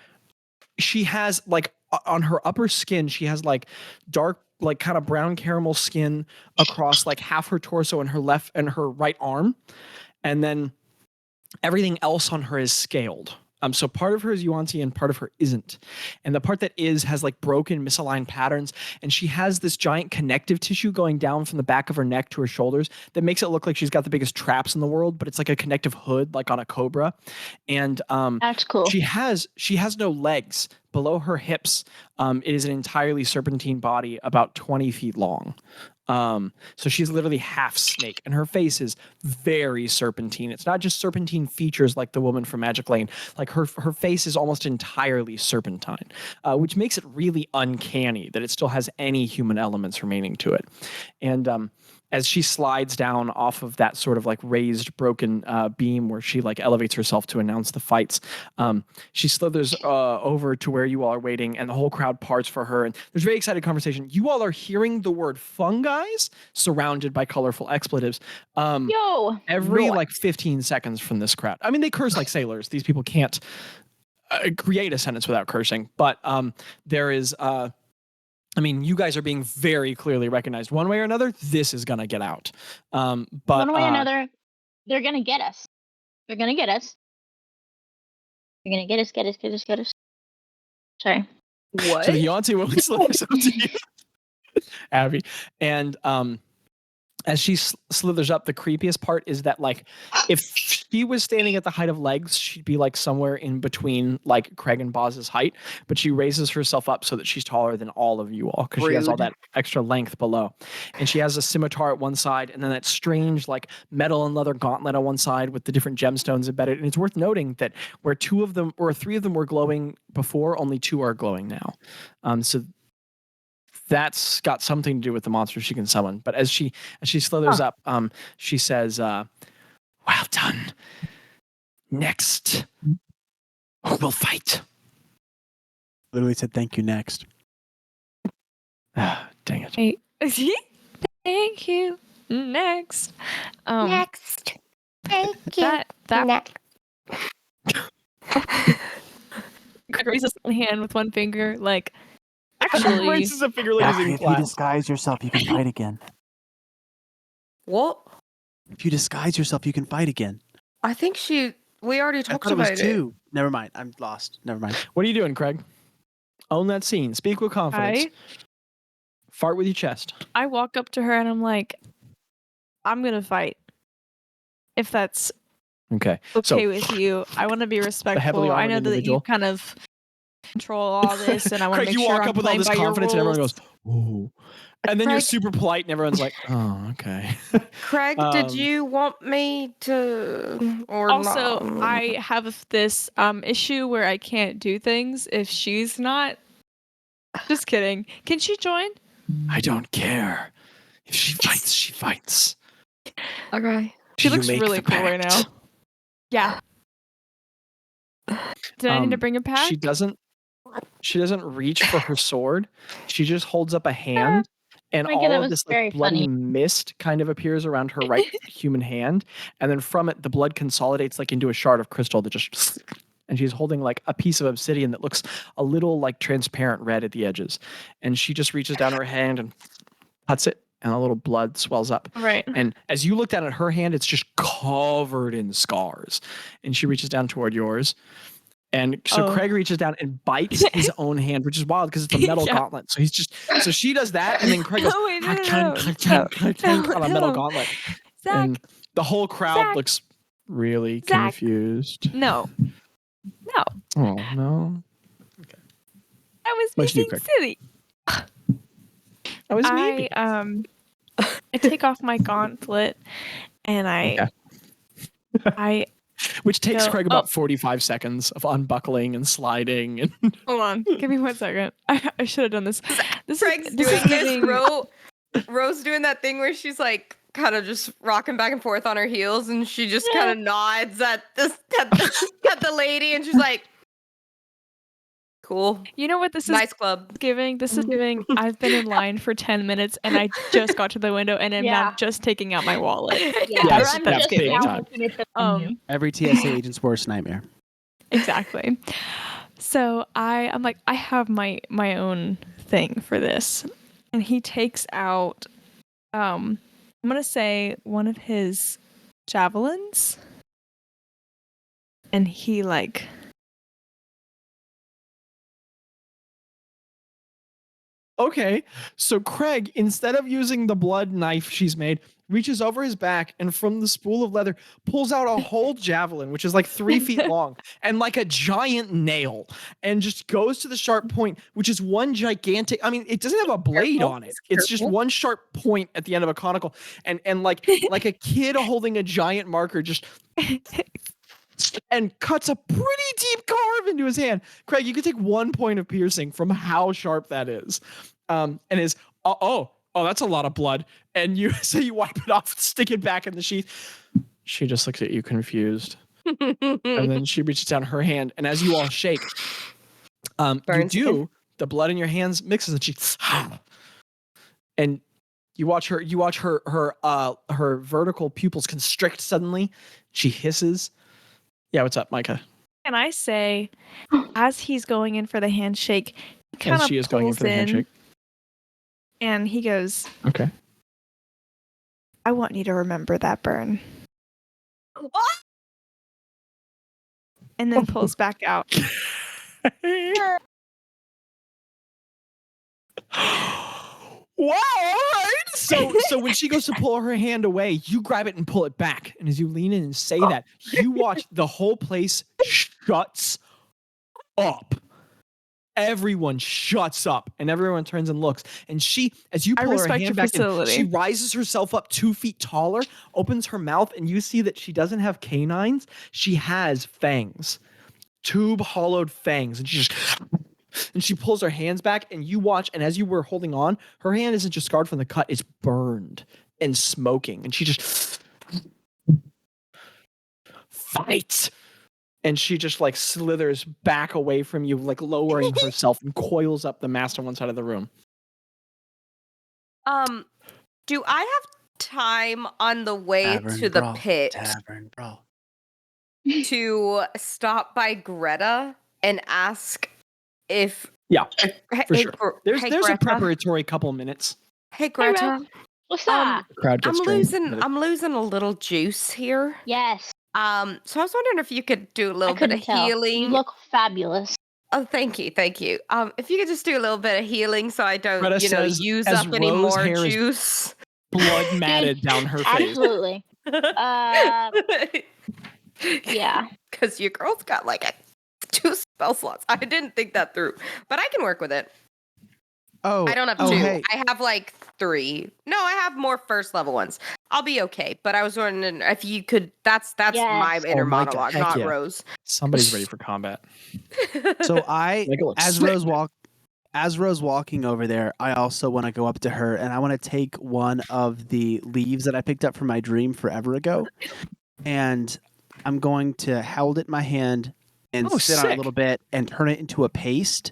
she has, like, on her upper skin, she has, like, dark, like, kind of brown caramel skin across, like, half her torso and her left and her right arm. And then everything else on her is scaled. So part of her is Yuan-Ti and part of her isn't. And the part that is has like broken, misaligned patterns. And she has this giant connective tissue going down from the back of her neck to her shoulders that makes it look like she's got the biggest traps in the world, but it's like a connective hood, like on a cobra. And That's cool. she has no legs. Below her hips, it is an entirely serpentine body about 20 feet long. So she's literally half snake, and her face is very serpentine. It's not just serpentine features like the woman from Magic Lane. Like her face is almost entirely serpentine, which makes it really uncanny that it still has any human elements remaining to it. And as she slides down off of that sort of like raised, broken beam where she like elevates herself to announce the fights, she slithers over to where you all are waiting, and the whole crowd parts for her. And there's very excited conversation. You all are hearing the word fungi surrounded by colorful expletives Yo, every like 15 seconds from this crowd. I mean, they curse like sailors. These people can't create a sentence without cursing, but there is I mean, you guys are being very clearly recognized. One way or another, this is gonna get out. But one way or another, they're gonna get us. They're gonna get us. They're gonna get us. Sorry. What? So the Yuan-Ti woman slithers up to you, Abby, and as she slithers up, the creepiest part is that, like, if she was standing at the height of legs, she'd be like somewhere in between like Craig and Bazz's height, but she raises herself up so that she's taller than all of you all because she has all Rude. that extra length below. And she has a scimitar at one side and then that strange like metal and leather gauntlet on one side with the different gemstones embedded. And it's worth noting that where 3 of them were glowing before, only 2 are glowing now. So that's got something to do with the monster she can summon. But as she slithers up, she says, "Well done. Next, we'll fight." Literally said thank you next. Dang it! Wait. Thank you. Next. Next. Thank you. That Next. Craig raises one hand with one finger, like, actually, Raises a finger like he's in if you class. disguise yourself, you can fight again. What? If you disguise yourself, you can fight again. I think she We already I talked thought it about was 2. Never mind. I'm lost. Never mind. What are you doing, Craig? Own that scene. Speak with confidence. Fart with your chest. I walk up to her and I'm like, I'm gonna fight. If that's Okay. okay with you, I want to be respectful. heavily I armored know that individual. you kind of control all this, and I want to Craig, make you sure walk I'm up with all playing this by your confidence, and everyone rules. goes, "Ooh," and then you're Craig- super polite, and everyone's like, "Oh, okay." Craig, did you want me to or Also, not? I have this issue where I can't do things if she's not. Just kidding. Can she join? I don't care. If she fights, she fights. Okay. She Do you looks make really the cool right now. pact? Yeah. Did I need to bring a pack? She doesn't reach for her sword. She just holds up a hand, and Mika, all that of was this very like bloody funny. mist kind of appears around her right human hand, and then from it the blood consolidates like into a shard of crystal that just and she's holding like a piece of obsidian that looks a little like transparent red at the edges, and she just reaches down her hand and cuts it, and a little blood swells up. Right. And as you look down at her hand, it's just covered in scars, and she reaches down toward yours. And so Craig reaches down and bites his own hand, which is wild because it's a metal gauntlet. So so she does that, and then Craig goes No, wait, no, on a metal gauntlet. Zach, And the whole crowd Zach, looks really Zach. confused. No. Oh, no. I was What'd you being do, Craig? silly. I was maybe. I take off my gauntlet and I Which takes go, Craig about 45 seconds of unbuckling and sliding. And hold on, give me 1 second. I should have done this. Craig's is doing this. giving- Rose doing that thing where she's like kind of just rocking back and forth on her heels, and she just kind of nods at the lady, and she's like, "Cool, You know what this is nice club." giving? This is giving. I've been in line for 10 minutes and I just got to the window and I'm now just taking out my wallet. Yeah, Yes, I'm yeah, just big now time. looking at the menu. Every TSA agent's worst nightmare. Exactly. So I'm like, I have my own thing for this. And he takes out I'm gonna say one of his javelins. And he like okay, so Craig, instead of using the blood knife she's made, reaches over his back and from the spool of leather pulls out a whole javelin, which is like 3 feet long and like a giant nail, and just goes to the sharp point, which is one gigantic. I mean, it doesn't have a blade on it. It's just one sharp point at the end of a conical, and like a kid holding a giant marker, just. And cuts a pretty deep carve into his hand. Craig, you can take 1 point of piercing from how sharp that is. And is that's a lot of blood. And you so you wipe it off, stick it back in the sheath. She just looks at you confused. And then she reaches down her hand, and as you all shake, the blood in your hands mixes, and she and you watch her vertical pupils constrict suddenly. She hisses. Yeah, what's up, Micah? and I say, as he's going in for the handshake, he kind And of she is going in for the handshake. And he goes, Okay. I want you to remember that burn. And then pulls back out. Wow, all right. So when she goes to pull her hand away, you grab it and pull it back. And as you lean in and say that, you watch the whole place shuts up. Everyone shuts up and everyone turns and looks. And she, as you pull her respect hand your back in, facility. she rises herself up 2 feet taller, opens her mouth, and you see that she doesn't have canines. She has fangs, tube hollowed fangs. And she pulls her hands back, and you watch, and as you were holding on, her hand isn't just scarred from the cut, it's burned and smoking. And she just fights. And she just like slithers back away from you, like lowering herself, and coils up the mast on one side of the room. Do I have time on the way to the pit Tavern brawl. to stop by Gretta and ask if Yeah, for hey, sure. There's Gretta. a preparatory couple minutes. Hey Gretta, What's that? Crowd gets I'm drained. losing a little juice here. Yes. So I was wondering if you could do a I little bit couldn't of tell. healing. You look fabulous. Oh, thank you. If you could just do a little bit of healing so I don't, Gretta says, use as up any Rose more hair is juice. Blood matted down her face. Absolutely. Yeah. Because your girl's got like 2 spell slots. I didn't think that through, but I can work with it. Oh, I don't have 2. Hey. I have like 3. No, I have more first level ones. I'll be okay. But I was wondering if you could. That's my Yes. inner Oh, Micah, monologue, heck not yeah. Rose. Somebody's ready for combat. So Make it look as sick. Rose walking over there, I also want to go up to her and I want to take one of the leaves that I picked up from my dream forever ago, and I'm going to hold it in my hand and sit on it a sick. little bit and turn it into a paste,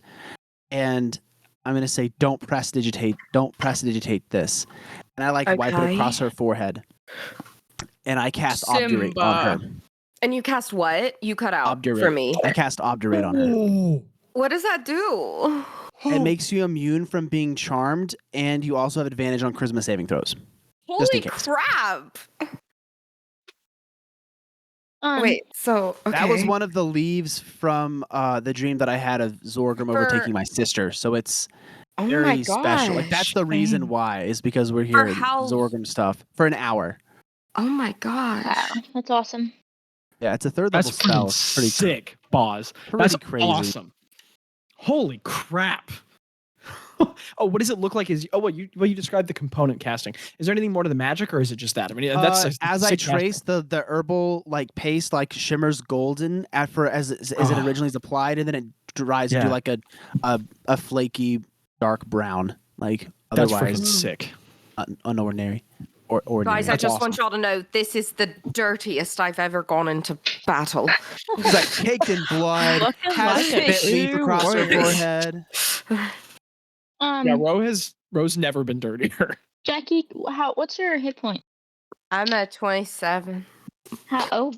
and I'm going to say, don't prestidigitate this. And I wipe it Okay. across her forehead. And I cast Obdurate on her. And you cast what? You cut out Obdurate. for me. I cast Obdurate on her. Oh. What does that do? It makes you immune from being charmed, and you also have advantage on charisma saving throws. Just in Holy case. crap! Wait, so okay. That was one of the leaves from the dream that I had of Zorgrim overtaking my sister. So it's very special. Like that's the reason why, is because we're hearing Zorgrim stuff for an hour. Oh my gosh. Wow. That's awesome. Yeah, it's a 3rd level That's spell. pretty sick, Bazz. That's crazy. awesome. Holy crap. Oh, what does it look like? You described the component casting. Is there anything more to the magic, or is it just that? I mean, that's as I trace the herbal like paste like shimmers golden as it originally is applied, and then it dries into like a flaky dark brown. Like that's otherwise freaking sick. Unordinary. Or ordinary. Guys, I just want y'all to know this is the dirtiest I've ever gone into battle. It's like caked in blood, has spit leaf across her forehead. Yeah, Rose never been dirtier. Jackie, what's your hit point? I'm at 27. Oh.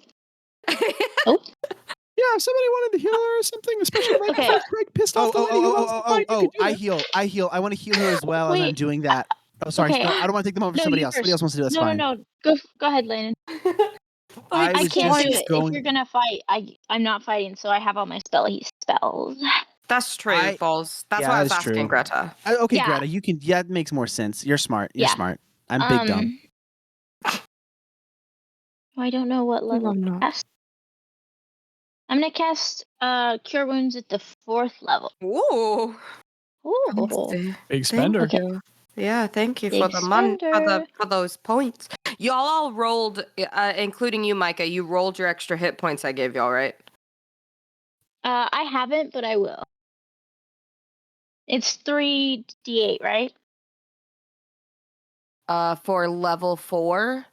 Yeah, if somebody wanted to heal her or something, especially if Craig pissed off the lady who loves to fight, I heal. I want to heal her as well as I'm doing that. Oh, sorry. Okay. No, I don't want to take them over to somebody else. Somebody else wants to do it. That's fine. No. Go ahead, Landon. I can't do it. If you're gonna fight, I'm not fighting, so I have all my spells. That's true, Balls. That's why I was asking Greta. Okay, yeah. Greta, you can. Yeah, it makes more sense. You're smart. You're smart. I'm big dumb. I don't know what level to cast. I'm gonna cast Cure Wounds at the 4th level. Ooh. Big spender. Okay. Yeah, thank you for the for those points. Y'all all rolled, including you, Micah. You rolled your extra hit points I gave y'all, right? I haven't, but I will. It's 3d8, right? For level 4,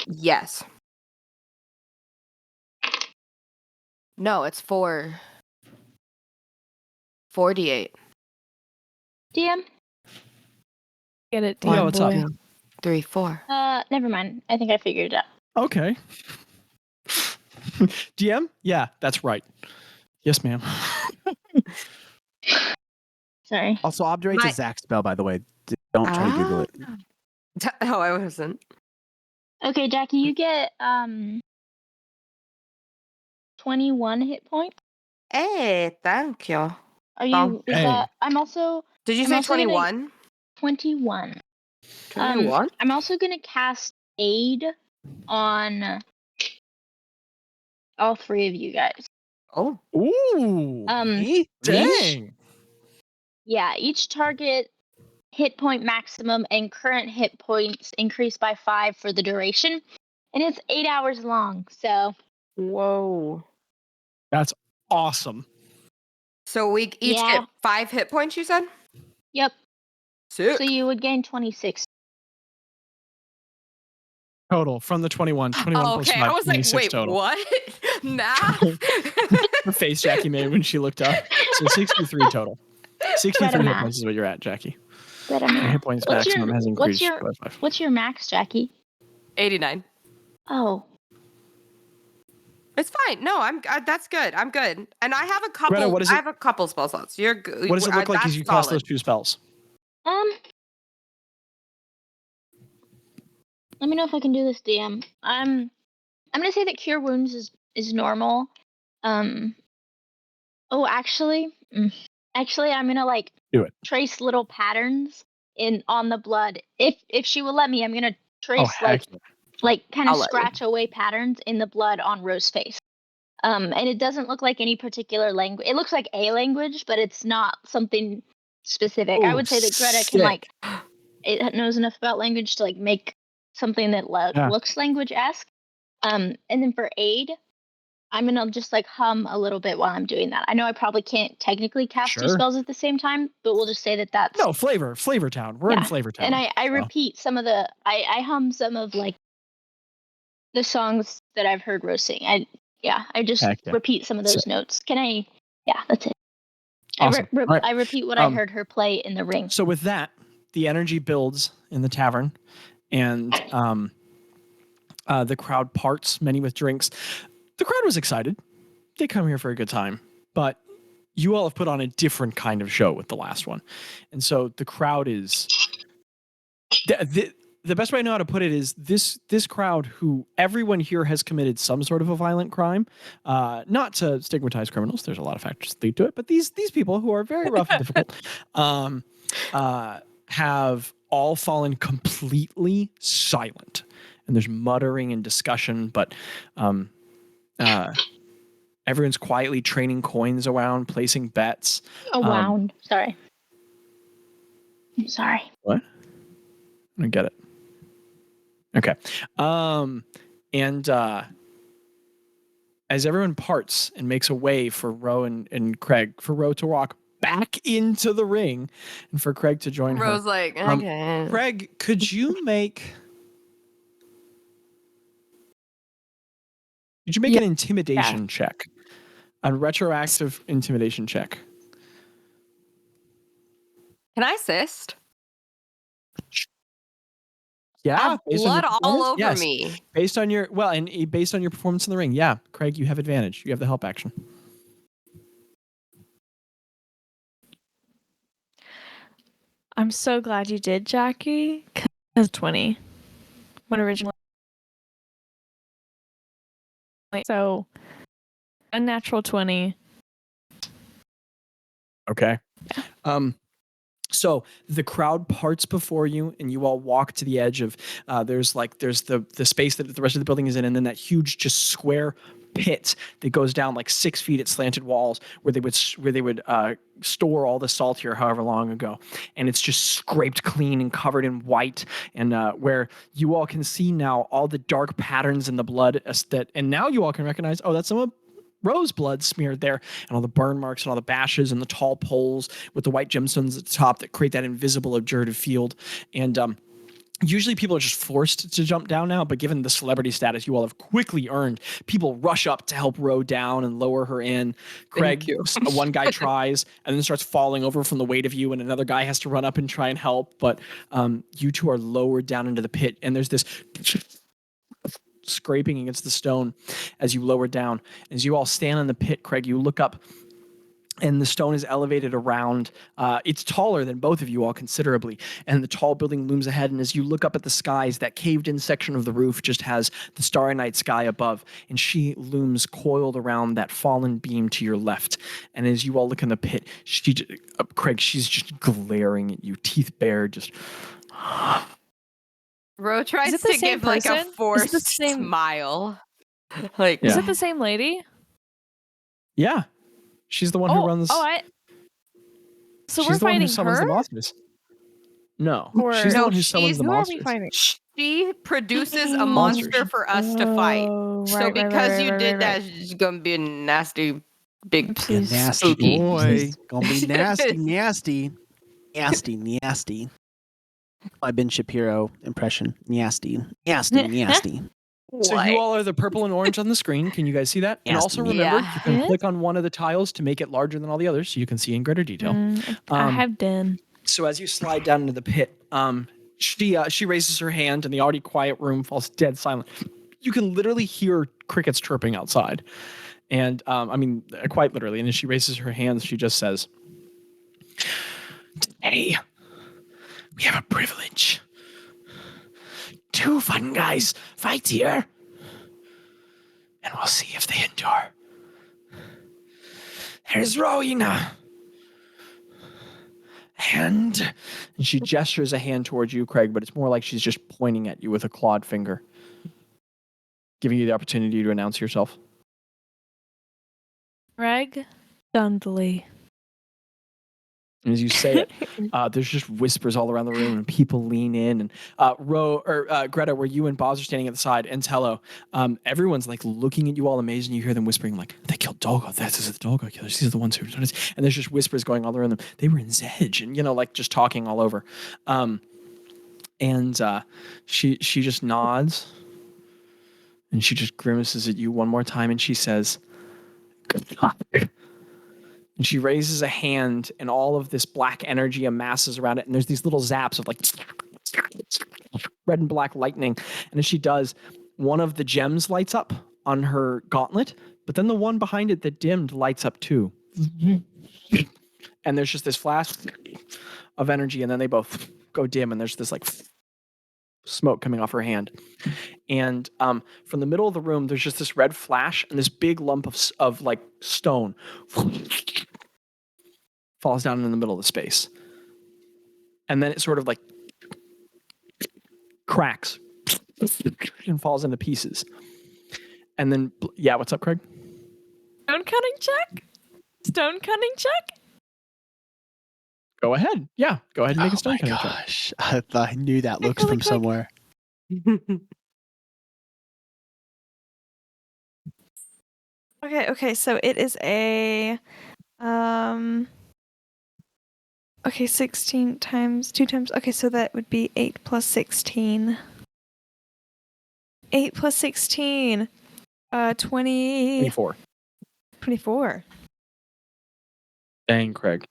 yes. No, it's 4d8. DM. Get it, Yeah, what's up? 3, 4. Never mind. I think I figured it out. Okay. GM? Yeah, that's right. Yes, ma'am. Sorry. Also, Obdurate's a Zach spell, by the way. Don't try to Google it. Oh, I wasn't. Okay, Jackie, you get 21 hit points. Hey, thank you. Are you? I'm also. Did you say 21? 21. 21? I'm also gonna cast Aid on all 3 of you guys. Oh. Ooh. Dang. Yeah, each target hit point maximum and current hit points increase by 5 for the duration, and it's 8 hours long. So. Whoa. That's awesome. So we each get 5 hit points, you said? Yep. Sick. So you would gain 26. Total from the 21. 21 plus 5, I was like, wait, total. what? Math? The face Jackie made when she looked up. So 63 total. 63 hit points is what you're at, Jackie. Your hit points maximum has increased by 5. What's your max, Jackie? 89. Oh. It's fine. No, that's good. I'm good. And I have a couple. Greta, I have a couple spell slots. You're good. What does it look like as you cast those 2 spells? Let me know if I can do this, DM. I'm gonna say that cure wounds is normal. Oh, actually, I'm gonna like Do it. trace little patterns on the blood. If she will let me, I'm gonna Oh, trace heck. like kind I'll of let you. scratch away patterns in the blood on Rose's face. And it doesn't look like any particular language. It looks like a language, but it's not something specific. I Oh, would say that Greta sick. can like it knows enough about language to like make something that Yeah. looks language-esque. And then for aid, I'm gonna just like hum a little bit while I'm doing that. I know I probably can't technically cast two Sure. spells at the same time, but we'll just say that that's No, Flavor Town. We're in Yeah, Flavor Town. and I so. repeat some of the I hum some of like the songs that I've heard Rose sing. I just Heck yeah. repeat some of those Sick. notes. Can I? Yeah, that's it. Awesome. All right. I repeat what I heard her play in the ring. So with that, the energy builds in the tavern, and the crowd parts, many with drinks. The crowd was excited. They come here for a good time, but you all have put on a different kind of show with the last one, and so the crowd is. The best way I know how to put it is this crowd, who everyone here has committed some sort of a violent crime, not to stigmatize criminals. There's a lot of factors that lead to it, but these people who are very rough and difficult have all fallen completely silent, and there's muttering and discussion, but everyone's quietly training coins around, placing bets. Around. Sorry. I'm sorry. What? I don't get it. Okay. And as everyone parts and makes a way for Ro and Craig, for Ro to walk back into the ring and for Craig to join Rose her. like, okay. Craig, could you make an intimidation check? A retroactive intimidation check. Can I assist? I Yeah, have blood all over me. Based on your performance in the ring, yeah, Craig, you have advantage. You have the help action. I'm so glad you did, Jackie. Because 20. When originally. So, unnatural 20. Okay. So the crowd parts before you, and you all walk to the edge of. There's the space that the rest of the building is in, and then that huge just square pit that goes down like 6 feet at slanted walls, where they would store all the salt here however long ago, and it's just scraped clean and covered in white, and where you all can see now all the dark patterns in the blood and now you all can recognize, oh, that's some of Rose blood smeared there, and all the burn marks and all the bashes and the tall poles with the white gemstones at the top that create that invisible obscured field. And usually people are just forced to jump down now, but given the celebrity status you all have quickly earned, people rush up to help Ro down and lower her in. Craig, one guy tries and then starts falling over from the weight of you, and another guy has to run up and try and help, but you two are lowered down into the pit, and there's this scraping against the stone as you lower down. As you all stand in the pit, Craig, you look up, and the stone is elevated around. It's taller than both of you all considerably, and the tall building looms ahead. And as you look up at the skies, that caved-in section of the roof just has the starry night sky above, and she looms coiled around that fallen beam to your left. And as you all look in the pit, Craig, she's just glaring at you, teeth bared, just. Ro tries to give like a forced smile. Like, is it the same lady? Yeah. She's the one who runs. So she's we're the one fighting who summons her? the monsters. No, Or, she's the one who summons the who monsters. Are we fighting? She produces a monster for us to fight. So because you did that, it's gonna be a nasty, big, nasty spooky boy. Gonna be nasty. My Ben Shapiro impression. Nasty. So you all are the purple and orange on the screen. Can you guys see that? And also remember, you can click on one of the tiles to make it larger than all the others, so you can see in greater detail. I have done. So as you slide down into the pit, she raises her hand, and the already quiet room falls dead silent. You can literally hear crickets chirping outside, and quite literally. And as she raises her hands, she just says, "Today, we have a privilege. 2 fun guys fight here. and we'll see if they endure. There's Rowena. And she gestures a hand towards you, Craig, but it's more like she's just pointing at you with a clawed finger, giving you the opportunity to announce yourself. Greg Dundley. And as you say it, there's just whispers all around the room, and people lean in. And Gretta, where you and Bazz are standing at the side, and Tello, everyone's like looking at you all amazed, and you hear them whispering like, "They killed Dolgo. This is the Dolgo killers. These are the ones who done it." And there's just whispers going all around them. They were in Zedge, and like just talking all over. She just nods, and she just grimaces at you one more time, and she says, "Good luck." And she raises a hand, and all of this black energy amasses around it. And there's these little zaps of like red and black lightning. And as she does, one of the gems lights up on her gauntlet, but then the one behind it that dimmed lights up too. And there's just this flash of energy, and then they both go dim, and there's this like smoke coming off her hand. And from the middle of the room, there's just this red flash, and this big lump of like stone falls down in the middle of the space. And then it sort of like cracks and falls into pieces. And then, yeah, what's up, Craig? Stone cutting check? Stone cutting check? Go ahead. Yeah, go ahead and make a stone cutting check. Gosh, I knew that looks from click. somewhere. Okay, so it is a 16 times 2 times. Okay, so that would be 8 plus 16. 8 plus 16. 24. 24. Dang, Craig.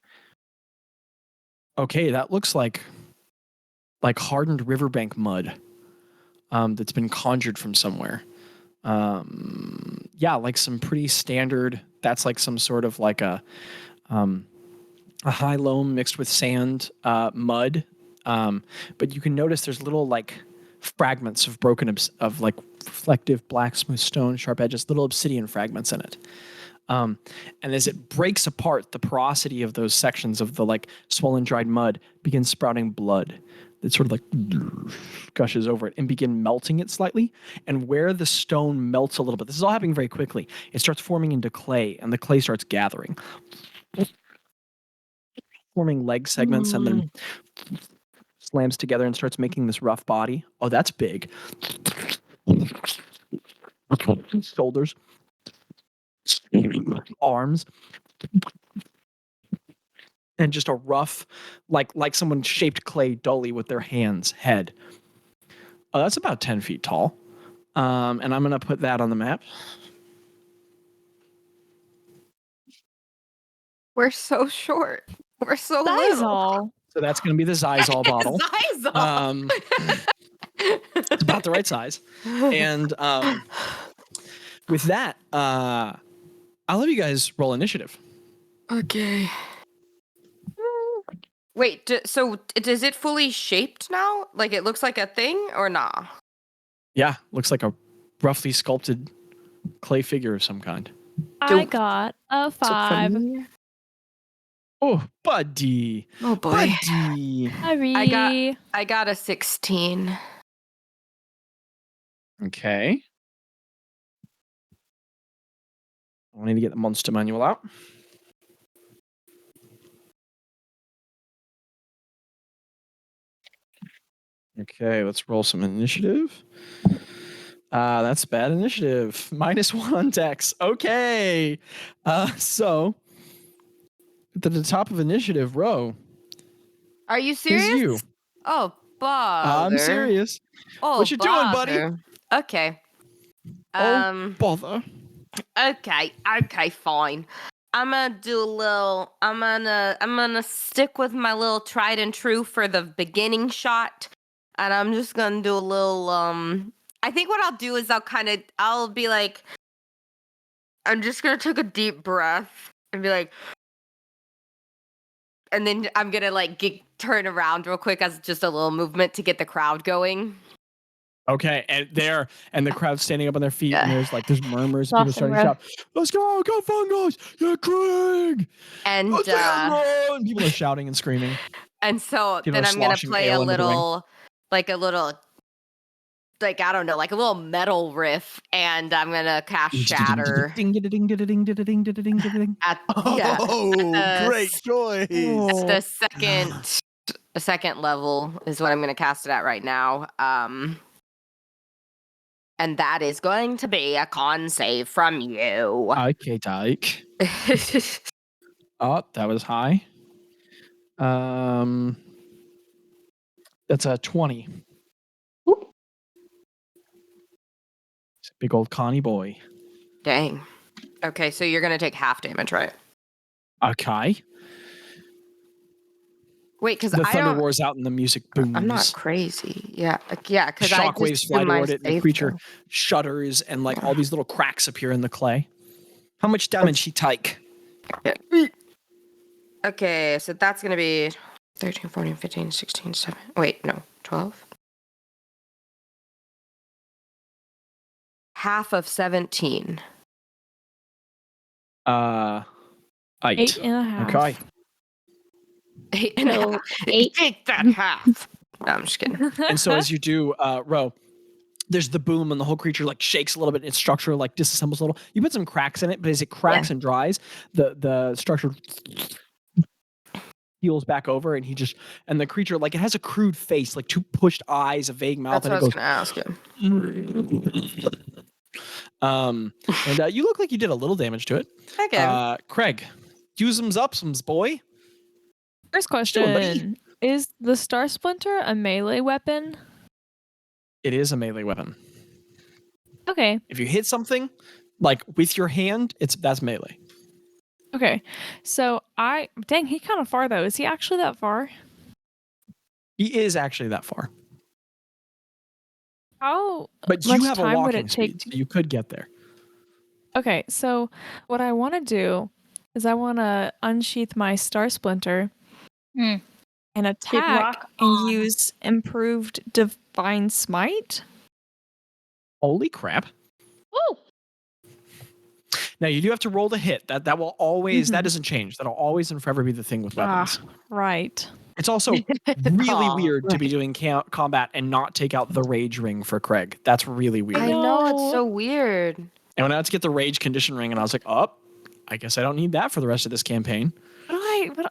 Okay, that looks like hardened riverbank mud that's been conjured from somewhere. Yeah, like some pretty standard. That's like some sort of like a high loam mixed with sand mud. But you can notice there's little like fragments of broken of like reflective black smooth stone, sharp edges, little obsidian fragments in it. And as it breaks apart, the porosity of those sections of the like swollen dried mud begins sprouting blood that sort of like gushes over it and begin melting it slightly. And where the stone melts a little bit, this is all happening very quickly, it starts forming into clay, and the clay starts gathering, forming leg segments, and then slams together and starts making this rough body. Oh, that's big. Shoulders, arms, and just a rough, like someone shaped clay dully with their hands, head. Oh, that's about 10 feet tall. And I'm going to put that on the map. We're so short. We're so little. Zizal. So that's going to be the Zizal bottle. Zizal. It's about the right size. And with that, I'll have you guys roll initiative. Okay. Wait, so is it fully shaped now? Like it looks like a thing or nah? Yeah, looks like a roughly sculpted clay figure of some kind. I got a 5. Oh, buddy. Oh boy. Buddy. Sorry. I got a 16. Okay. I need to get the monster manual out. Okay, let's roll some initiative. That's bad initiative. -1 on dex. Okay. So at the top of initiative row. Are you serious? Is you. Oh, bother. I'm serious. Oh, What you doing, buddy? Okay. Oh, bother. Okay, fine. I'm gonna stick with my little tried and true for the beginning shot. And I'm just gonna do a little I think what I'll do is I'll be like, I'm just gonna take a deep breath and be like, and then I'm gonna like turn around real quick as just a little movement to get the crowd going. Okay, and the crowd's standing up on their feet, and there's murmurs, and people Awesome, starting to bro. shout, "Let's go, go fun guys! Yeah, Craig! And Let's go!" And people are shouting and screaming. and so People then are I'm gonna sloshing play ale a into the ring. little, I don't know, like a little metal riff, and I'm gonna cast Shatter. Ding ding ding ding ding ding ding ding ding ding. Oh, great choice. The second level is what I'm gonna cast it at right now. And that is going to be a con save from you. Okay, Tyke. Oh, that was high. That's a 20. Whoop. It's a big old Connie boy. Dang. Okay, so you're gonna take half damage, right? Okay. Wait, because The I thunder don't. roars out and the music booms. I'm not crazy. Yeah, because I Shockwaves just fly do my toward it, and the save creature thing. shudders, and all these little cracks appear in the clay. How much damage he take? Okay, so that's gonna be 13, 14, 15, 16, 17. Wait, no, 12. Half of 17. 8. 8.5. Okay. 8 and a So, half. 8. Take that half. No, I'm just kidding. And so as you do, Ro, there's the boom, and the whole creature shakes a little bit, and its structure disassembles a little. You put some cracks in it, but as it cracks and dries, the structure heals back over, and the creature, it has a crude face, 2 pushed eyes, a vague mouth, That's what I was gonna ask you. and you look like you did a little damage to it. Okay. Craig, use them up, boy. First Doing, buddy. question: is the Star Splinter a melee weapon? It is a melee weapon. Okay. If you hit something, with your hand, that's melee. Okay. So dang, he kind of far though. Is he actually that far? He is actually that far. How But much you have a time would walking it take speed, so you could get there. Okay, so what I want to do is I want to unsheath my Star Splinter Hmm. and attack rock and on. use improved Divine Smite. Holy crap. Woo! Now you do have to roll the hit. That will always that doesn't change. That'll always and forever be the thing with weapons. Right. It's also really Aw, weird to be doing combat and not take out the rage ring for Craig. That's really weird. I I know, it's know. so weird. And when I had to get the rage condition ring, and I was like, oh, I guess I don't need that for the rest of this campaign.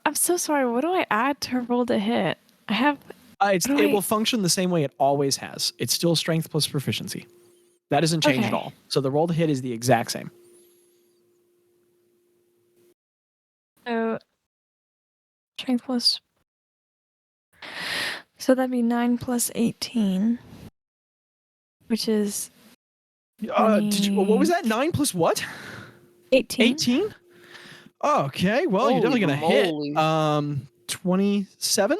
I'm so sorry. What do I add to roll to hit? I have. It will function the same way it always has. It's still strength plus proficiency. That doesn't change at Okay. all. So the roll to hit is the exact same. So, strength plus. So that'd be 9 plus 18, which is What was that? 9 plus what? 18. 18? Okay, well, you're Holy definitely moly. gonna hit. 27?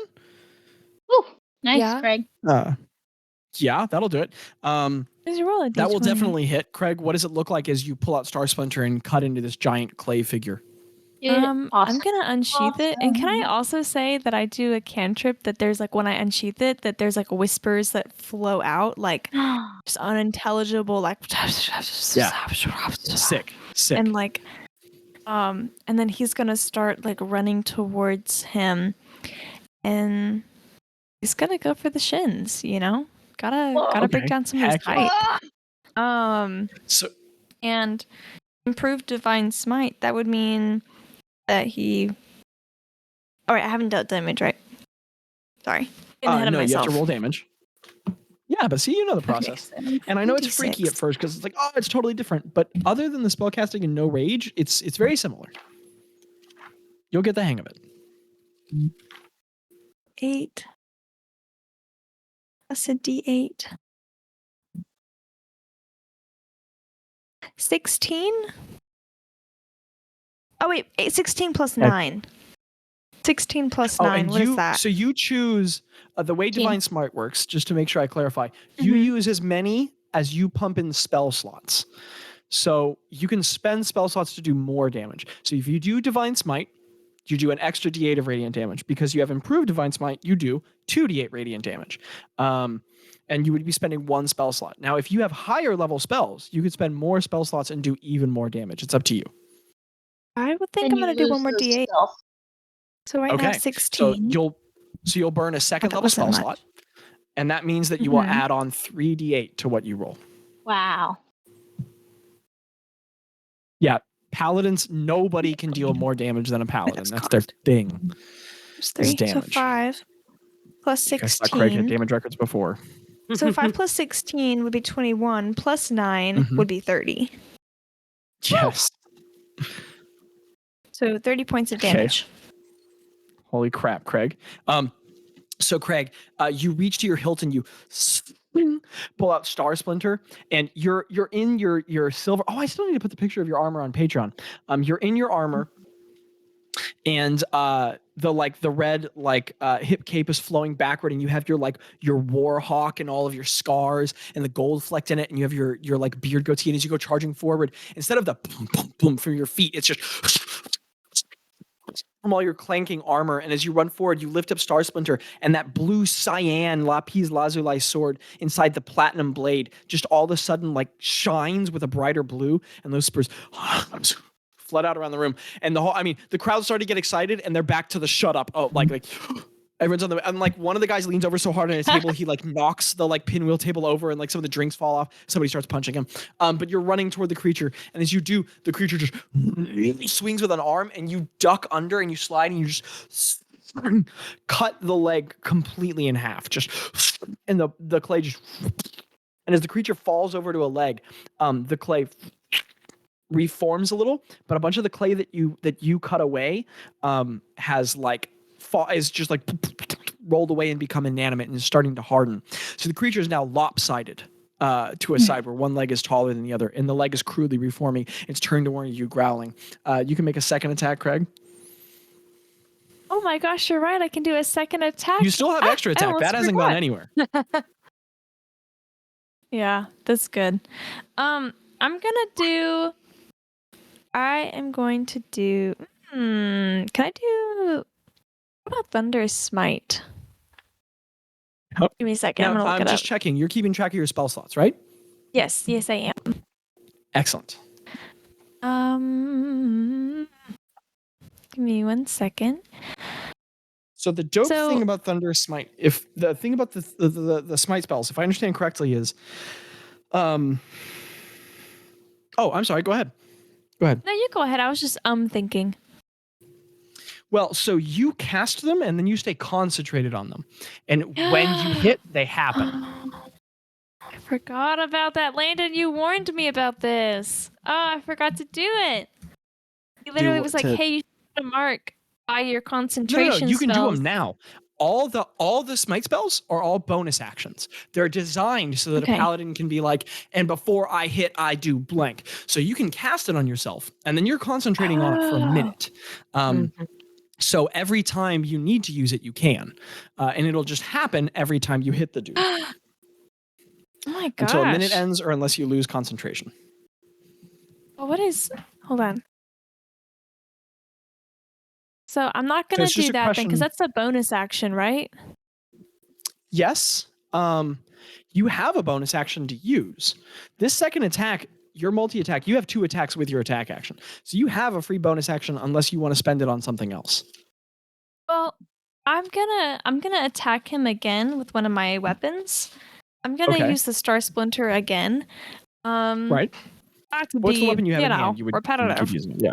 Woo! Nice, Yeah. Craig. Yeah, that'll do it. Is your roll a That will D20? definitely hit. Craig, what does it look like as you pull out Star Splinter and cut into this giant clay figure? I'm Awesome. gonna unsheath it, and can I also say that I do a cantrip that there's when I unsheath it, that there's whispers that flow out, just unintelligible, Sick. and and then he's gonna start running towards him, and he's gonna go for the shins. Gotta break Okay. down some of his Heck yeah. hype. So And improved divine smite, that would mean that he. All right, I haven't dealt damage, right? Sorry, getting ahead of no, you myself. have to roll damage. Yeah, but see, you know the process. Okay, so And I know it's freaky at 1d6. first because it's it's totally different. But other than the spellcasting and no rage, it's very similar. You'll get the hang of it. 8 plus a d8. 16? Oh wait, 16 plus 9. 16 plus 9. and What is that? So you choose the way 15. Divine Smite works, just to make sure I clarify. You use as many as you pump in spell slots. So you can spend spell slots to do more damage. So if you do Divine Smite, you do an extra d8 of radiant damage. Because you have improved Divine Smite, you do 2d8 radiant damage. and you would be spending 1 spell slot. Now, if you have higher level spells, you could spend more spell slots and do even more damage. It's up to you. I would think Then I'm you going to do lose one more those D8. spells. So right now 16. So you'll burn a second that level wasn't spell much. slot, and that means that you will add on 3d8 to what you roll. Wow. Yeah, paladins, nobody can deal more damage than a paladin. That's their thing. There's 3, so damage. 5 plus I saw Craig had 16. damage records before. So 5 plus 16 would be 21, plus 9 would be 30. Yes. So 30 points of Okay. damage. Holy crap, Craig. So Craig, you reach to your hilt and you pull out Star Splinter, and you're in your silver. Oh, I still need to put the picture of your armor on Patreon. You're in your armor, and the red hip cape is flowing backward, and you have your war hawk and all of your scars and the gold flecked in it, and you have your beard goatee. And as you go charging forward, instead of the boom boom boom from your feet, it's just from all your clanking armor. And as you run forward, you lift up Star Splinter, and that blue cyan lapis lazuli sword inside the platinum blade just all of a sudden shines with a brighter blue, and those spurs flood out around the room. And the crowd started to get excited, and they're back to the shut up. Oh, everyone's on the, and one of the guys leans over so hard on a table, he knocks the pinwheel table over, and some of the drinks fall off. Somebody starts punching him. But you're running toward the creature, and as you do, the creature just swings with an arm, and you duck under, and you slide, and you just cut the leg completely in half. And the clay just, and as the creature falls over to a leg, the clay reforms a little, but a bunch of the clay that you cut away is just rolled away and become inanimate and is starting to harden. So the creature is now lopsided to a side where one leg is taller than the other, and the leg is crudely reforming. It's turned toward you, growling. You can make a second attack, Craig. Oh my gosh, you're right. I can do a second attack. You still have extra attack. That hasn't gone anywhere. Yeah, that's good. I am going to do. Can I do? What about Thunderous Smite? Oh. Give me a second. Now, I'm just checking. You're keeping track of your spell slots, right? Yes, I am. Excellent. Give me 1 second. So the dope thing about Thunderous Smite, if the thing about the smite spells, if I understand correctly, is, oh, I'm sorry. Go ahead. No, you go ahead. I was just thinking. Well, so you cast them and then you stay concentrated on them, and when you hit, they happen. I forgot about that, Landon. You warned me about this. Oh, I forgot to do it. He literally was like, "Hey, you should put a mark by your concentration." No, you can do them now. All the smite spells are all bonus actions. They're designed so that a paladin can be like, and before I hit, I do blank. So you can cast it on yourself, and then you're concentrating on it for a minute. So every time you need to use it, you can. And it'll just happen every time you hit the dude. Oh my gosh. Until a minute ends, or unless you lose concentration. Well, hold on. So I'm not going to do that then, because that's a bonus action, right? Yes. You have a bonus action to use. This second attack, your multi-attack, you have 2 attacks with your attack action. So you have a free bonus action unless you want to spend it on something else. Well, I'm gonna attack him again with one of my weapons. I'm gonna use the Star Splinter again. Right. What's the weapon you have in hand? You would keep using it. Yeah.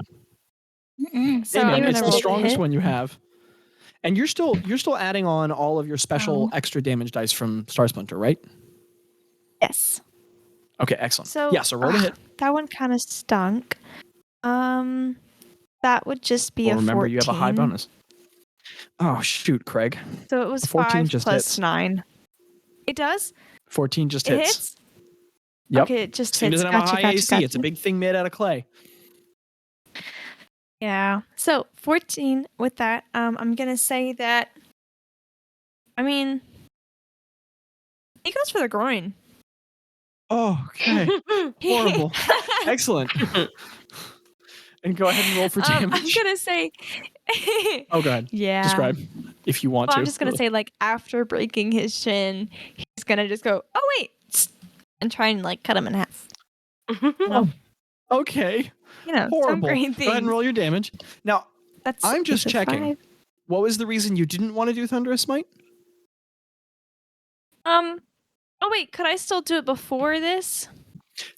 So it's the strongest one you have. And you're still adding on all of your special extra damage dice from Star Splinter, right? Yes. Okay, excellent. So roll to hit. That one kind of stunk. That would just be a 14. Remember, you have a high bonus. Oh shoot, Craig. So it was 14 5 plus 9. It does? 14 just It hits. hits? Yep. Okay, it just It hits. doesn't have a high AC. It's a big thing made out of clay. Yeah. So 14 with that. I'm gonna say that. I mean, he goes for the groin. Oh, okay. Horrible. Excellent. And go ahead and roll for damage. I'm gonna say. Oh, go ahead. Yeah. Describe. if you want Well, to. I'm just gonna say, like, after breaking his shin, he's gonna just go, "Oh wait," and try and like cut him in half. Oh, okay. Some Horrible. great Go ahead and things. roll your damage. Now, That's I'm just this is checking. 5. What was the reason you didn't want to do Thunderous Smite? Oh wait, could I still do it before this?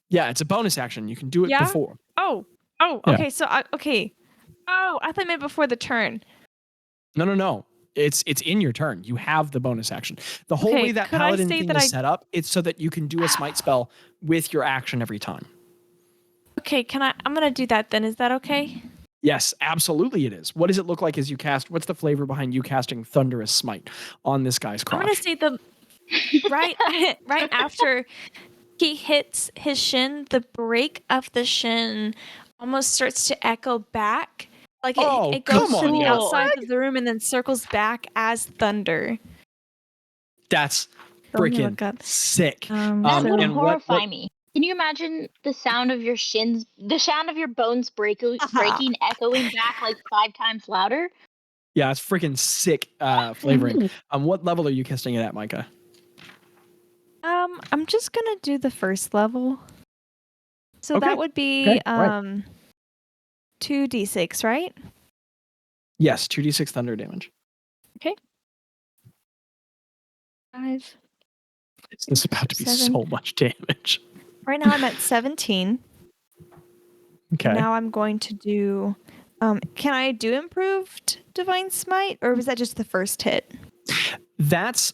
Yeah, it's a bonus action. You can do it Yeah? before. Oh, Yeah. okay. So okay. Oh, I thought you meant before the turn. No. It's in your turn. You have the bonus action. The whole Okay, way that could I Paladin say thing that is I- set up, it's so that you can do a smite spell with your action every time. Okay, I'm gonna do that then. Is that okay? Yes, absolutely it is. What does it look like as you cast? What's the flavor behind you casting Thunderous Smite on this guy's crotch? I'm gonna say the right right after he hits his shin, the break of the shin almost starts to echo back. Like Oh, it goes come to on the now, outside of the room and then circles back as thunder. That's Oh my freaking God. sick. That So- would and horrify me. Can you imagine the sound of your shins, the sound of your bones breaking, echoing back like 5 times louder? Yeah, it's freaking sick flavoring. What level are you casting it at, Micah? I'm just gonna do the first level. So Okay, that would be okay, right. 2d6, right? Yes, 2d6 thunder damage. 5. This is about to be 7. so much damage. Right now I'm at 17. Okay. Now I'm going to do. Can I do improved divine smite, or was that just the first hit? That's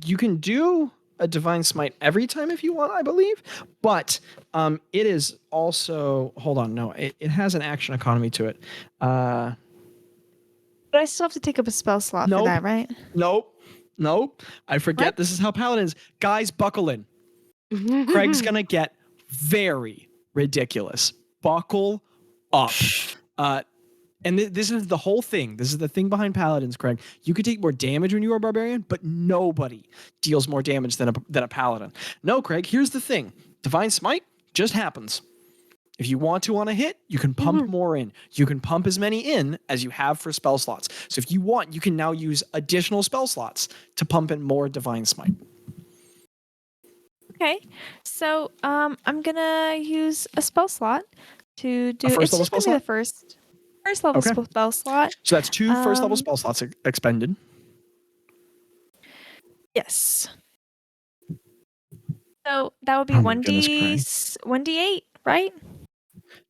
you can do a divine smite every time if you want, I believe, but it is also, hold on, no, it has an action economy to it. But I still have to take up a spell slot Nope. for that, right? Nope. I forget. What? This is how Paladins. Guys, buckle in. Craig's gonna get very ridiculous. Buckle up. And this is the whole thing. This is the thing behind Paladins, Craig. You could take more damage when you are a barbarian, but nobody deals more damage than a paladin. No, Craig, here's the thing. Divine Smite just happens. If you want to on a hit, you can pump more in. You can pump as many in as you have for spell slots. So if you want, you can now use additional spell slots to pump in more Divine Smite. Okay. So I'm gonna use a spell slot to do. first It's level just gonna spell be the first level Okay. spell slot. So that's 2 first level Um, spell slots expended. Yes. So that would be Oh my goodness, 1d8, right?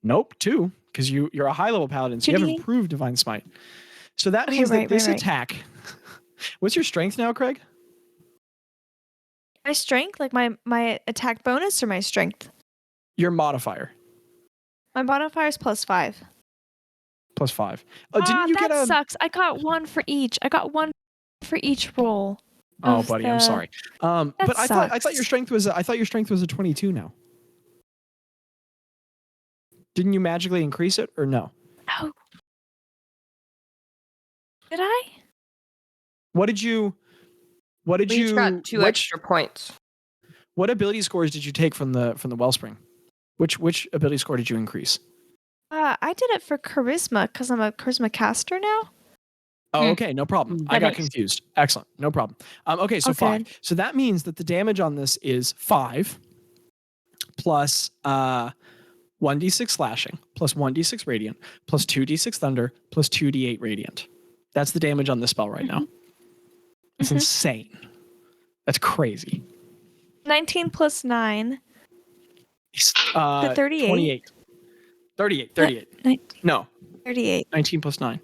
Nope, 2, because you're a high level paladin, so you have 2d8? improved Divine Smite. So that Okay, means right, that this right. attack. What's your strength now, Craig? My strength, like my attack bonus, or my strength. Your modifier. My modifier is +5. +5. Oh, didn't you that get a? sucks. I got 1 for each. I got 1 for each roll. Oh, of buddy, I'm the- sorry. That But I thought your sucks. strength was a 22 now. Didn't you magically increase it or no? Oh. Did I? What did you? We each got 2 which- extra points. What ability scores did you take from the Wellspring? Which ability score did you increase? I did it for charisma because I'm a charisma caster now. Oh, okay, no problem. I That got makes- confused. Excellent, no problem. Okay, so Okay. 5. So that means that the damage on this is 5 plus 1d6 slashing plus 1d6 radiant plus 2d6 thunder plus 2d8 radiant. That's the damage on this spell right now. It's insane. That's crazy. 19 plus 9. Uh, 38. 28. 38. Nine- No, 38. 19 plus 9.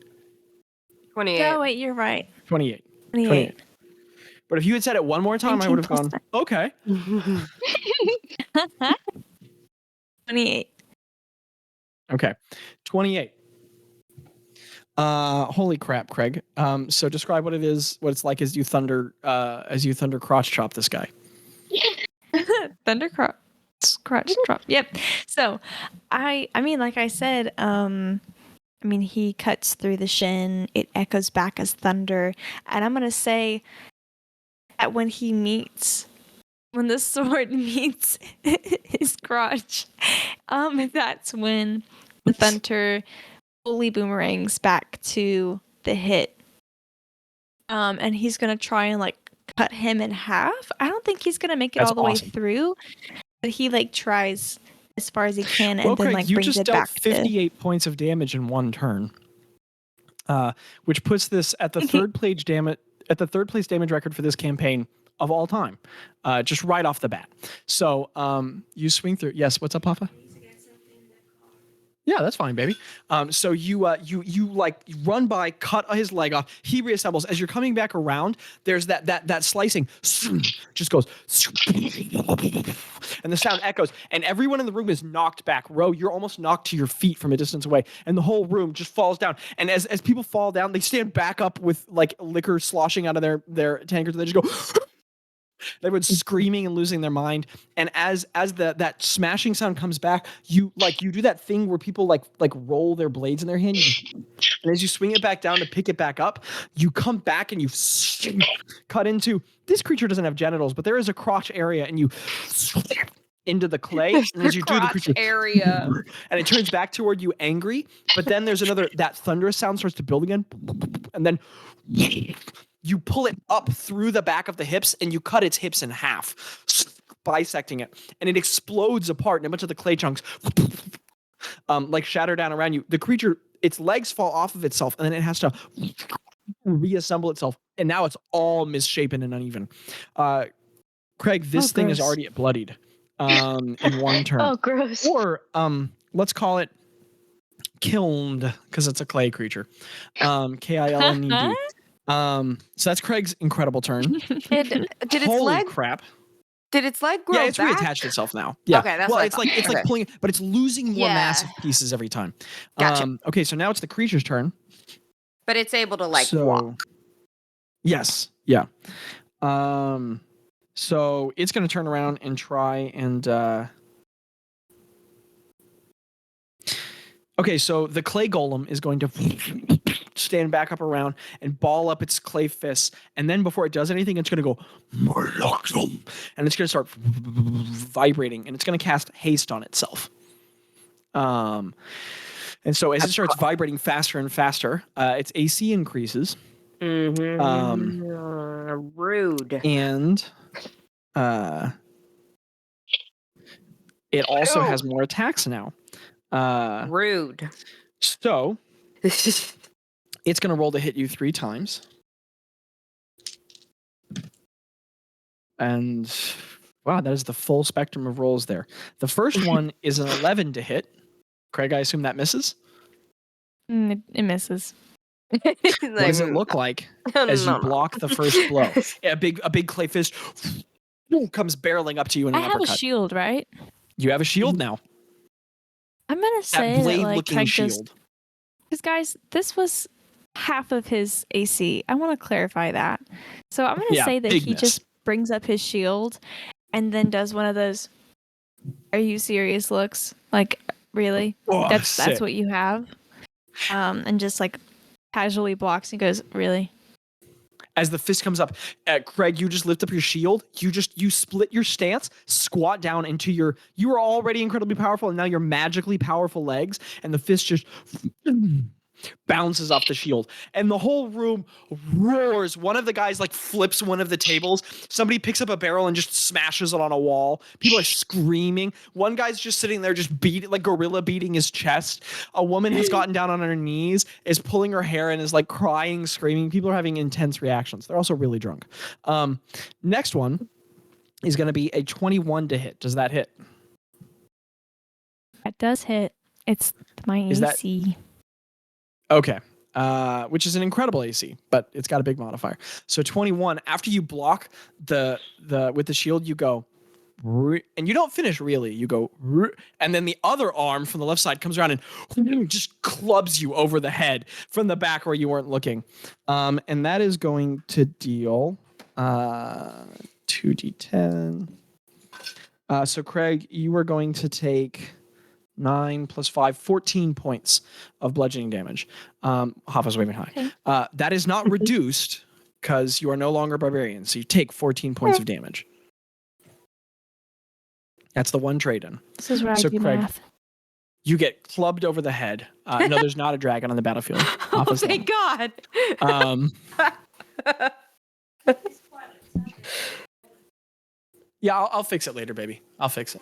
28. No, wait, you're right. 28. 28. But if you had said it one more time, I 19 would have plus gone, okay. 28. Okay. 28. Holy crap, Craig. So describe what it's like as you thunder crotch chop this guy. Thunder crotch drop. Yep. So, I mean, like I said, he cuts through the shin. It echoes back as thunder, and I'm gonna say that when the sword meets his crotch, that's when the thunder fully boomerangs back to the hit and he's gonna try and like cut him in half. I don't think he's gonna make it That's all the way awesome. through, but he like tries as far as he can, and Well, then Craig, like you brings just it dealt back. 58 points of damage in one turn, which puts this at the third place damage record for this campaign of all time, just right off the bat. So you swing through. Yes, what's up, Papa? Yeah, that's fine, baby. So you like run by, cut his leg off. He reassembles. As you're coming back around, there's that slicing just goes, and the sound echoes, and everyone in the room is knocked back. Ro, you're almost knocked to your feet from a distance away, and the whole room just falls down. And as people fall down, they stand back up with like liquor sloshing out of their tankards, and they just go. Everyone's screaming and losing their mind. And as that smashing sound comes back, you do that thing where people like roll their blades in their hand. And as you swing it back down to pick it back up, you come back and you cut into, this creature doesn't have genitals, but there is a crotch area, and you into the clay. And as you do, the creature area. and it turns back toward you angry. But then there's that thunderous sound starts to build again. And then you pull it up through the back of the hips, and you cut its hips in half, bisecting it, and it explodes apart, and a bunch of the clay chunks like shatter down around you. The creature, its legs fall off of itself, and then it has to reassemble itself, and now it's all misshapen and uneven. Craig, this thing is gross. already bloodied in one turn. Oh, gross. Or let's call it kilned, because it's a clay creature. Kilned. So that's Craig's incredible turn. Did its Holy leg? crap! Did its leg grow Yeah, it's back? reattached itself now. Yeah. Okay, that's well, what I it's thought. like Okay. pulling it, but it's losing more Yeah. massive pieces every time. Gotcha. Okay, so now it's the creature's turn. But it's able to like walk. Yes. Yeah. So it's going to turn around and try and. Okay, so the clay golem is going to stand back up around and ball up its clay fists, and then before it does anything, it's going to go, and it's going to start vibrating, and it's going to cast haste on itself. And so as it starts vibrating faster and faster, its AC increases. Rude. And it also has more attacks now. Rude. So it's going to roll to hit you 3 times. And wow, that is the full spectrum of rolls there. The first one is an 11 to hit. Craig, I assume that misses? It misses. What does it look like as you block the first blow? A big clay fist comes barreling up to you in I an have uppercut. a shield, right? You have a shield now. I'm gonna say That that like blade-looking Craig shield. because guys, this was half of his AC. I want to clarify that. So I'm gonna say that big he miss. just brings up his shield and then does one of those "Are you serious?" looks. Like, really? Oh, That's sick. what you have. And just like casually blocks and goes, "Really?" As the fist comes up, Craig, you just lift up your shield. You split your stance, squat down into you are already incredibly powerful, and now your magically powerful legs, and the fist just bounces off the shield, and the whole room roars. One of the guys like flips one of the tables. Somebody picks up a barrel and just smashes it on a wall. People are screaming. One guy's just sitting there just beating, like gorilla beating his chest. A woman has gotten down on her knees, is pulling her hair, and is like crying, screaming. People are having intense reactions. They're also really drunk. Next one is going to be a 21 to hit. Does that hit? That does hit. It's my Is that- AC. Okay. Which is an incredible AC, but it's got a big modifier. So 21, after you block the with the shield, you go, and you don't finish really. You go, and then the other arm from the left side comes around and just clubs you over the head from the back where you weren't looking. And that is going to deal 2d10. So Craig, you are going to take 9 plus 5, 14 points of bludgeoning damage. Hoffa's waving high. Okay. That is not reduced because you are no longer barbarian, so you take 14 points of damage. That's the one trade-in. This is where So I do Craig, math. You get clubbed over the head. No, there's not a dragon on the battlefield. Oh, Hoffa's thank God. Um, Yeah, I'll fix it later, baby. I'll fix it.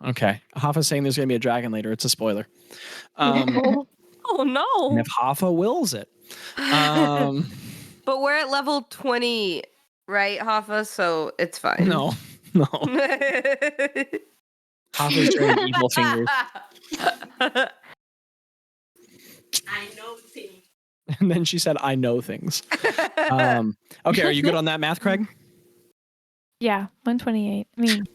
Okay. Hoffa's saying there's going to be a dragon later. It's a spoiler. Oh And no. if Hoffa wills it. But we're at level 20, right, Hoffa? So it's fine. No. Hoffa's doing evil fingers. I know things. And then she said, I know things. Okay, are you good on that math, Craig? Yeah, 128. I mean,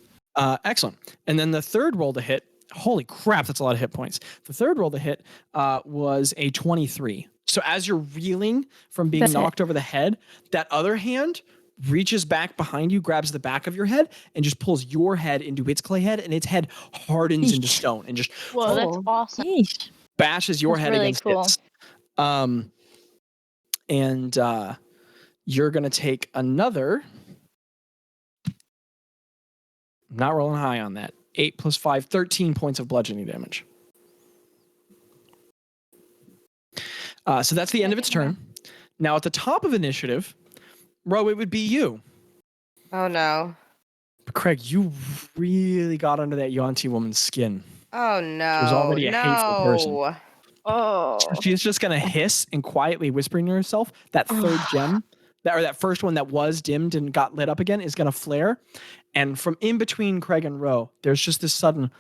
Excellent. And then the third roll to hit, holy crap, that's a lot of hit points. The third roll to hit was a 23. So as you're reeling from being That's it. knocked over the head, that other hand reaches back behind you, grabs the back of your head, and just pulls your head into its clay head, and its head hardens into stone and just Whoa, that's awesome. yeesh. bashes your That's head really against cool. its. And you're going to take another. I'm not rolling high on that. 8 plus 5, 13 points of bludgeoning damage. So that's the end of its turn. Now at the top of initiative, Ro, it would be you. Oh no. But Craig, you really got under that Yuan-Ti woman's skin. Oh no. She was already a hateful person. Oh. So she's just going to hiss and quietly whispering to herself. That third gem, that first one that was dimmed and got lit up again is going to flare. And from in between Craig and Ro, there's just this sudden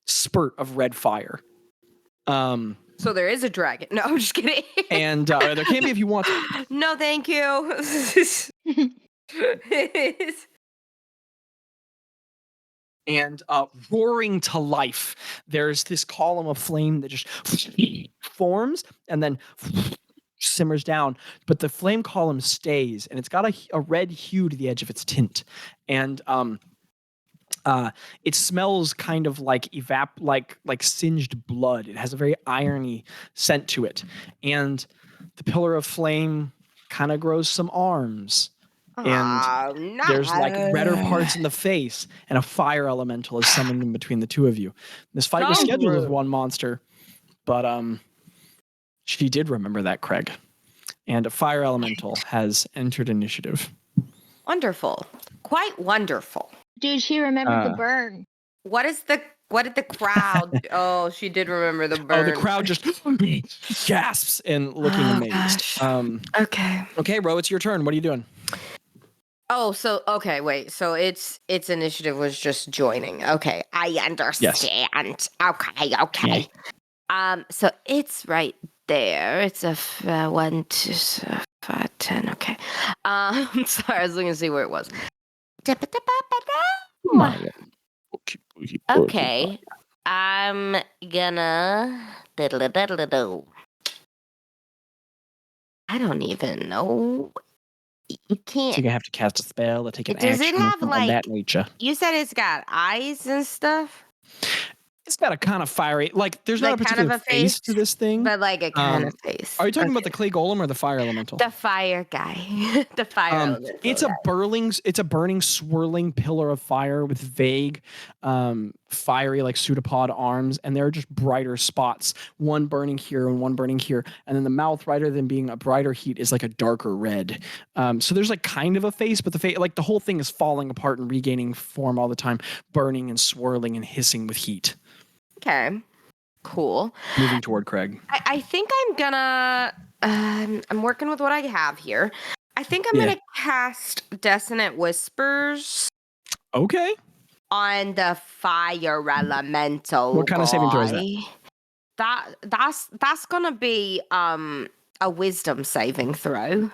spurt of red fire. So there is a dragon. No, I'm just kidding. And there can be if you want to. No, thank you. And roaring to life, there's this column of flame that just forms and then simmers down, but the flame column stays, and it's got a red hue to the edge of its tint, and it smells kind of like like singed blood. It has a very irony scent to it, and the pillar of flame kind of grows some arms. And there's like redder parts in the face, and a fire elemental is summoned in between the two of you. This fight was scheduled with one monster, but she did remember that, Craig. And a fire elemental has entered initiative. Wonderful. Quite wonderful. Dude, she remembered the burn. What did the crowd Oh, she did remember the burn. Oh, the crowd just gasps and looking amazed. Okay. Okay, Ro, it's your turn. What are you doing? Oh, so okay, wait. So its initiative was just joining. Okay, I understand. Okay. So it's right there. It's a 1, 2, 5, 10. Okay. Sorry, I was looking to see where it was. Okay. I'm gonna. I don't even know. You can't. So you're gonna have to cast a spell or take an Does action it have, of that nature. You said it's got eyes and stuff? It's got a kind of fiery, like there's not a Like kind particular of a face face, to this thing. But like a kind of face. Are you talking about the clay golem or the fire elemental? The fire guy? The fire elemental It's a burning, swirling pillar of fire with vague, fiery, like pseudopod arms, and there are just brighter spots. One burning here and one burning here, and then the mouth, rather than being a brighter heat, is like a darker red. So there's like kind of a face, but the face, like the whole thing, is falling apart and regaining form all the time, burning and swirling and hissing with heat. Okay. Cool. Moving toward Craig. I think I'm gonna. I'm working with what I have here. I think I'm gonna cast Dissonant Whispers. Okay. On the fire elemental. What kind of saving throw is that? That's gonna be a wisdom saving throw.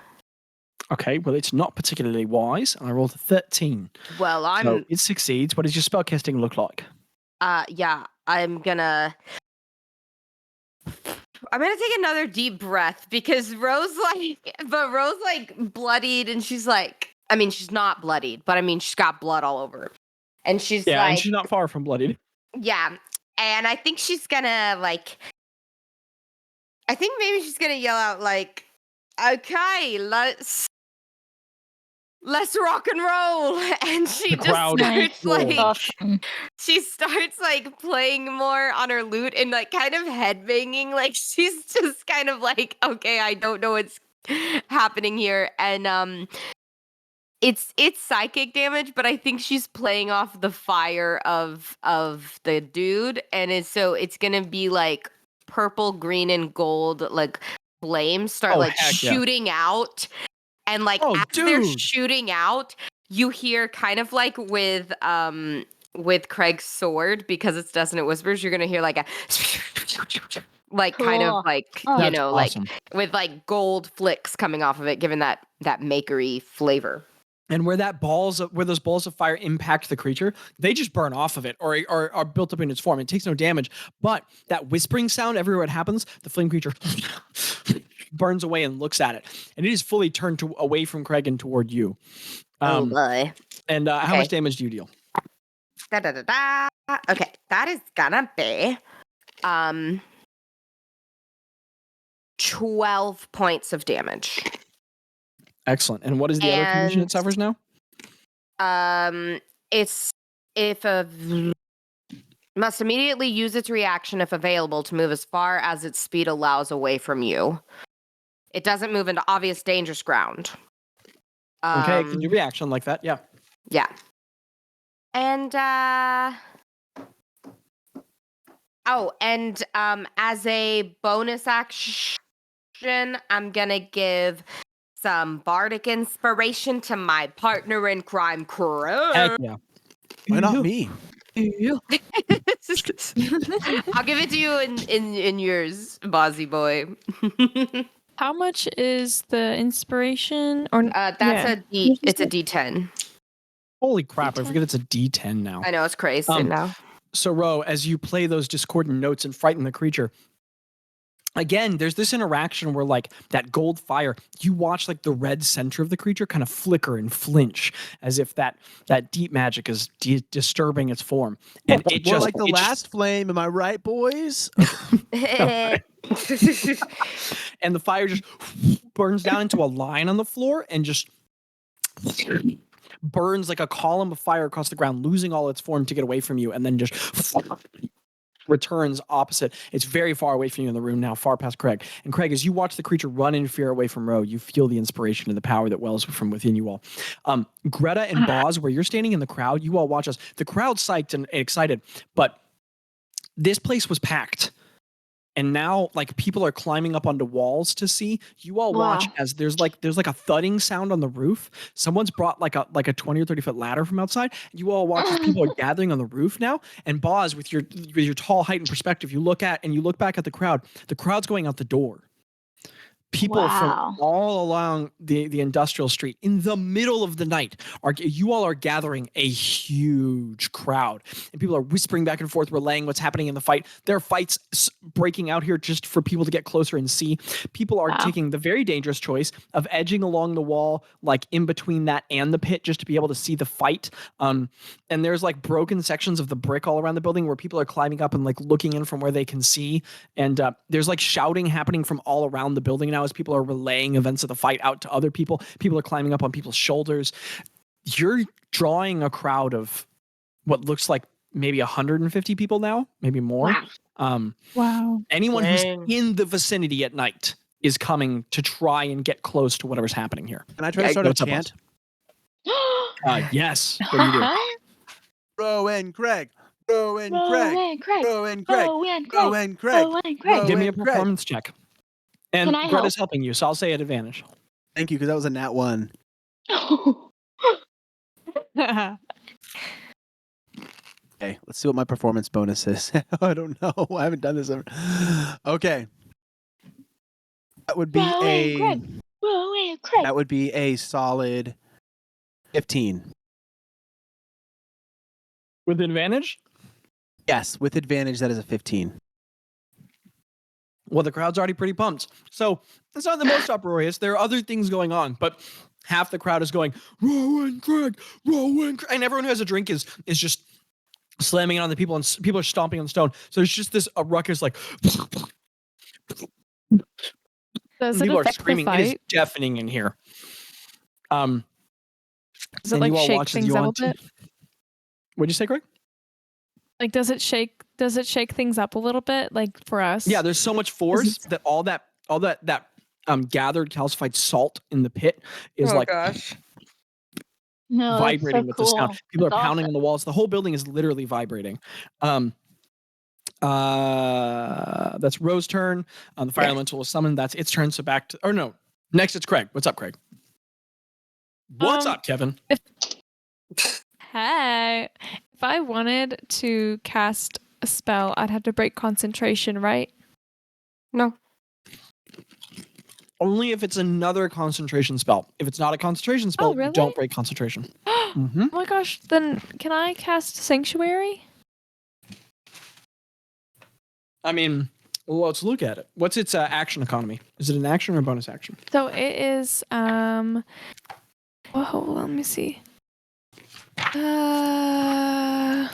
Okay, well, it's not particularly wise. I rolled a 13. Well, So it succeeds. What does your spellcasting look like? Yeah, I'm gonna take another deep breath because Rose bloodied, and she's like, I mean, she's not bloodied, but I mean, she's got blood all over. And she's and she's not far from bloodied. Yeah. And I think she's gonna maybe she's gonna yell out like, okay, let's let's rock and roll. And she The just crowd starts like Awesome. she starts like playing more on her lute and like kind of headbanging. Like she's just kind of like, okay, I don't know what's happening here. And it's psychic damage, but I think she's playing off the fire of the dude, and it's gonna be like purple, green, and gold like flames start Oh, like heck yeah. shooting out, and like Oh, as they're dude. shooting out, you hear kind of like with Craig's sword, because it's Dustin, it whispers, you're gonna hear like a like kind of Cool. like Oh. you That's know awesome. like with like gold flicks coming off of it, given that makery flavor. And where those balls of fire impact the creature, they just burn off of it or are built up in its form. It takes no damage. But that whispering sound everywhere it happens, the flame creature burns away and looks at it. And it is fully turned away from Craig and toward you. Oh boy. And how Okay. much damage do you deal? Da, da, da, da. Okay, that is gonna be 12 points of damage. Excellent. And what is the other condition it And- suffers now? It's if must immediately use its reaction if available to move as far as its speed allows away from you. It doesn't move into obvious dangerous ground. Okay, it can do reaction like that. Yeah. Yeah. And as a bonus action, I'm gonna give some bardic inspiration to my partner in crime, Craig. Heck yeah. Why not me? I'll give it to you in yours, Bozzy boy. How much is the inspiration? Or That's it's a D10. Holy crap. I forget it's a D10 now. I know, it's crazy now. So, Ro, as you play those discordant notes and frighten the creature, again, there's this interaction where, like, that gold fire, you watch, like, the red center of the creature kind of flicker and flinch as if that deep magic is disturbing its form. And it More just like the last flame, am I right, boys? and the fire just burns down into a line on the floor and just burns like a column of fire across the ground, losing all its form to get away from you, and then just returns opposite. It's very far away from you in the room now, far past Craig. And Craig, as you watch the creature run in fear away from Ro, you feel the inspiration and the power that wells from within you all. Greta and Bazz, where you're standing in the crowd, you all watch us. The crowd's psyched and excited, but this place was packed. And now, like, people are climbing up onto walls to see. You all watch Wow. as there's like a thudding sound on the roof. Someone's brought like a 20 or 30 foot ladder from outside. You all watch as people are gathering on the roof now. And Boz, with your tall height and perspective, you look back at the crowd. The crowd's going out the door. People Wow. from all along the industrial street in the middle of the night you all are gathering a huge crowd, and people are whispering back and forth, relaying what's happening in the fight. There are fights breaking out here just for people to get closer and see. People are taking the very dangerous choice of edging along the wall, like in between that and the pit, just to be able to see the fight. And there's like broken sections of the brick all around the building where people are climbing up and like looking in from where they can see. And there's like shouting happening from all around the building now as people are relaying events of the fight out to other people. People are climbing up on people's shoulders. You're drawing a crowd of what looks like maybe 150 people now, maybe more. Wow. Anyone who's Dang. in the vicinity at night is coming to try and get close to whatever's happening here. Can I try to start a What's up, chant? Yes. What do you do? Ro and Craig. Ro and Craig. Craig. Ro and Craig. Ro and Ro Craig. and Craig. Ro and Craig. Give me a and Craig. performance check. And Can I Greta's helping you, so I'll say at advantage. Thank you, because that was a nat 1. Okay, let's see what my performance bonus is. I don't know. I haven't done this ever. Okay. That would be Ro and Craig. Ro and Craig. that would be a solid 15. With advantage? Yes, with advantage, that is a 15. Well, the crowd's already pretty pumped. So it's not the most uproarious. There are other things going on, but half the crowd is going, Ro and Craig, Ro and Craig. And everyone who has a drink is just slamming it on the people, and people are stomping on the stone. So there's just this ruckus, like, Does it people are affect the screaming. It is fight? deafening in here. Does it And like you all shake watch as things you up a on t- bit? What'd you say, Greg? Like, does it shake things up a little bit, like for us? Yeah, there's so much force that all that gathered calcified salt in the pit is like gosh. No, that's vibrating so with cool. the sound. People That's are pounding awesome. on the walls. The whole building is literally vibrating. That's Rose's turn. The fire elemental is summoned. That's its turn. So back to, or no, next it's Craig. What's up, Craig? What's up, Kevin? Hey, if I wanted to cast a spell, I'd have to break concentration, right? No. Only if it's another concentration spell. If it's not a concentration spell, really? don't break concentration. Oh my gosh, then can I cast Sanctuary? I mean, let's look at it. What's its action economy? Is it an action or a bonus action? So it is oh, hold on, let me see. Oh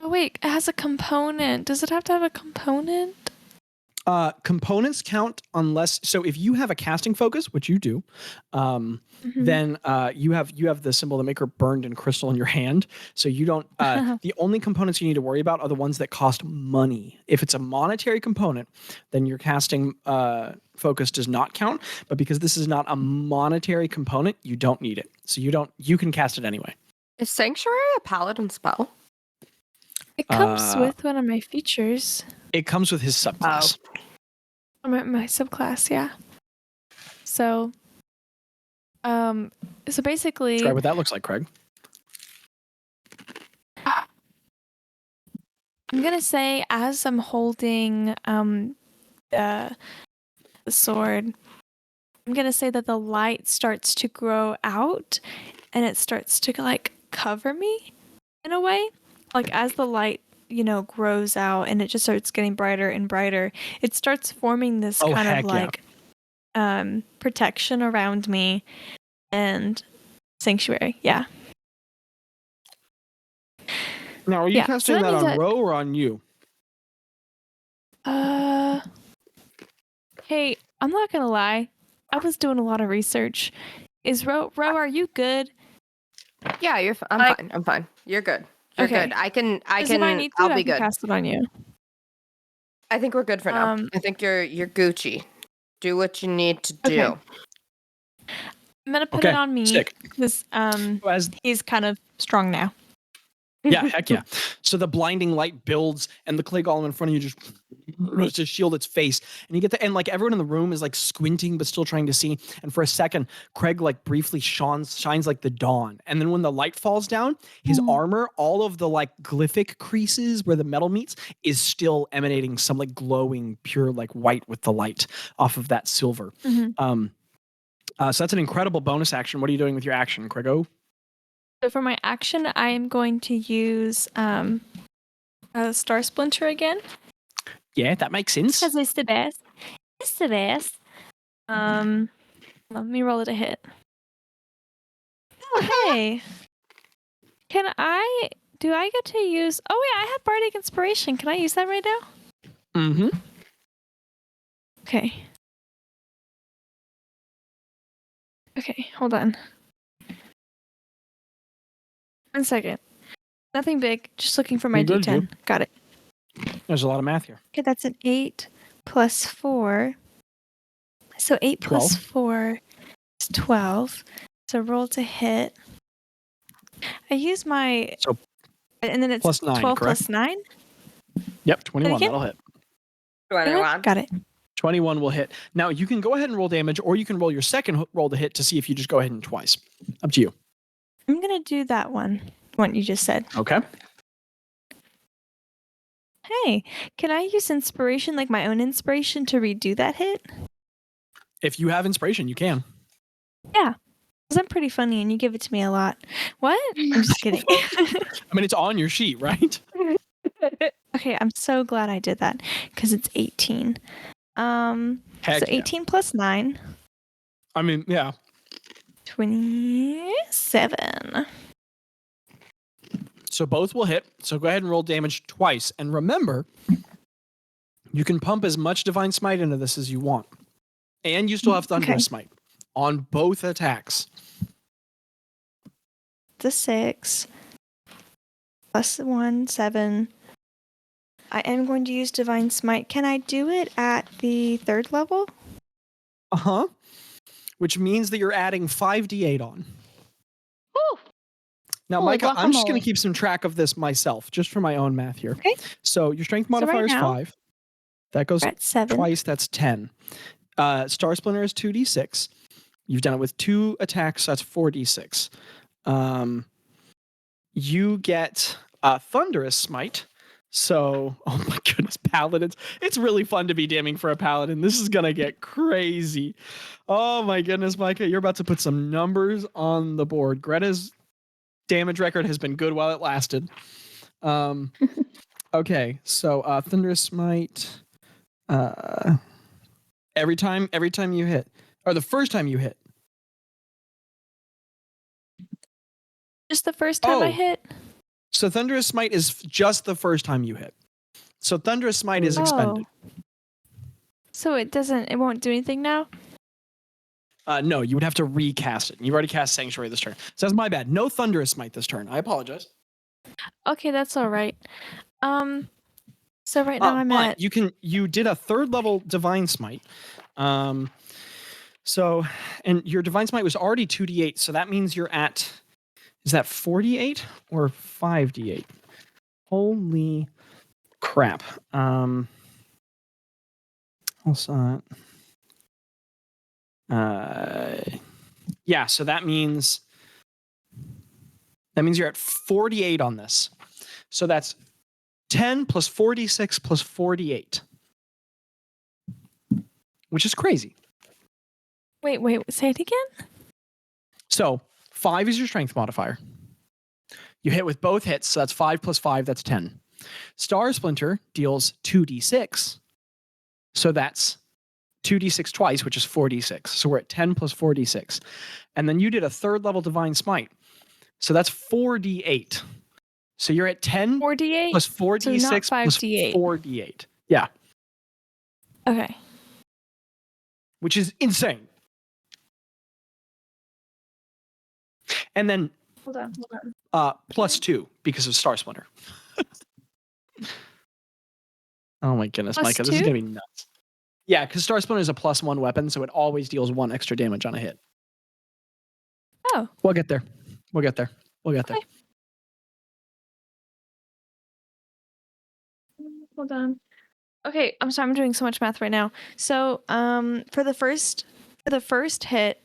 wait, it has a component. Does it have to have a component? Components count unless, so if you have a casting focus, which you do, then you have the symbol of the maker burned in crystal in your hand. So you don't. The only components you need to worry about are the ones that cost money. If it's a monetary component, then your casting focus does not count. But because this is not a monetary component, you don't need it. So you can cast it anyway. Is Sanctuary a paladin spell? It comes with one of my features. It comes with his subclass. My subclass, yeah. So, so basically, Describe what that looks like, Craig. I'm gonna say as I'm holding the sword, I'm gonna say that the light starts to grow out, and it starts to like cover me in a way, like as the light grows out and it just starts getting brighter and brighter, it starts forming this kind of like protection around me and sanctuary. Yeah. Now, are you casting so that on means Ro or on you? Hey, I'm not gonna lie. I was doing a lot of research. Is Ro, are you good? Yeah, I'm fine. You're good. You're good. I can, If I need to, I'll be I can good. cast it on you. I think we're good for now. I think you're Gucci. Do what you need to do. Okay. I'm gonna put it on me because he's kind of strong now. Yeah, heck yeah. So the blinding light builds, and the clay golem in front of you just to shield its face. And you get and like everyone in the room is like squinting but still trying to see. And for a second, Craig like briefly shines like the dawn. And then when the light falls down, his armor, all of the like glyphic creases where the metal meets, is still emanating some like glowing pure like white with the light off of that silver. So that's an incredible bonus action. What are you doing with your action, Craigo? So for my action, I am going to use a Star Splinter again. Yeah, that makes sense. Because it's the best. It's the best. Let me roll it a hit. Oh, hey. Do I get to use... Oh, wait, I have Bardic Inspiration. Can I use that right now? Mm-hmm. Okay. Okay, hold on. 1 second. Nothing big. Just looking for my Good, D10. dude. Got it. There's a lot of math here. Okay, that's an 8 plus 4. So 8 plus 4 is 12. So roll to hit. I use my... and then it's plus 9, 12 correct? plus 9? Yep, 21. That'll hit. 21. Got it. 21 will hit. Now, you can go ahead and roll damage, or you can roll your second roll to hit to see if you just go ahead and twice. Up to you. I'm going to do that one you just said. Okay. Hey, can I use inspiration, like my own inspiration, to redo that hit? If you have inspiration, you can. Yeah. Because I'm pretty funny and you give it to me a lot. What? I'm just kidding. I mean, it's on your sheet, right? Okay, I'm so glad I did that because it's 18. Heck so 18 plus 9. I mean, yeah. 27. So both will hit. So go ahead and roll damage twice. And remember, you can pump as much Divine Smite into this as you want. And you still have Thunderous Smite on both attacks. the 6 plus 1, 7. I am going to use Divine Smite. Can I do it at the 3rd level? Uh-huh. Which means that you're adding 5d8 on. Woo! Now, Holy Micah, I'm just going guacamole. to keep some track of this myself, just for my own math here. Okay. So your strength So right modifier is now, 5. That goes We're at 7. twice, that's 10. Star Splinter is 2d6. You've done it with 2 attacks, so that's 4d6. You get Thunderous Smite. So, oh my goodness, Paladins. It's really fun to be damning for a Paladin. This is going to get crazy. Oh my goodness, Micah, you're about to put some numbers on the board. Gretta's damage record has been good while it lasted. Okay, so Thunderous Smite. Every time you hit, or the first time you hit. Just the first time I Oh. hit? So Thunderous Smite is just the first time you hit. So Thunderous Smite is expended. So it won't do anything now? No, you would have to recast it. You've already cast Sanctuary this turn. So that's my bad. No Thunderous Smite this turn. I apologize. Okay, that's all right. So right now I'm but at... you did a 3rd level Divine Smite. So, and your Divine Smite was already 2d8, so that means you're at, is that 4d8 or 5d8? Holy crap. Also, yeah, so that means you're at 48 on this. So that's 10 plus 46 plus 48, which is crazy. Wait, say it again? So 5 is your strength modifier. You hit with both hits, so that's 5 plus 5, that's 10. Star Splinter deals 2d6, so that's 2d6 twice, which is 4d6. So we're at 10 plus 4d6. And then you did a 3rd level Divine Smite, so that's 4d8. So you're at 10 4d8? plus 4d6 So not plus 5d8. 4d8. Yeah, Okay. which is insane. And then Hold on. plus 2 because of Star Splinter. Oh my goodness, Plus Micah, this is 2? going to be nuts. Yeah, because Star Splinter is a +1 weapon, so it always deals 1 extra damage on a hit. Oh. We'll get there. Okay. Hold on. Okay, I'm sorry, I'm doing so much math right now. So, for the first hit,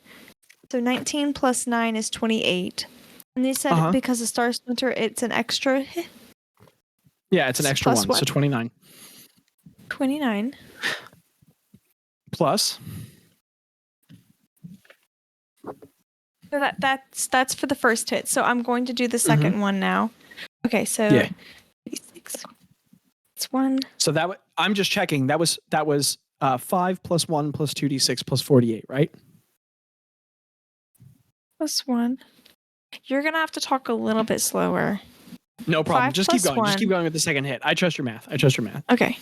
so 19 plus 9 is 28. And they said because of Star Splinter, it's an extra hit. Yeah, it's an extra Plus 1, what? so 29. 29. Plus, So that's for the first hit. So I'm going to do the second one now. Okay, so yeah. 86. It's 1. So I'm just checking. That was 5 plus 1 plus 2d6 plus 48, right? Plus 1. You're gonna have to talk a little bit slower. No problem. 5 Just keep plus going. Just keep 1. going with the second hit. I trust your math. Okay.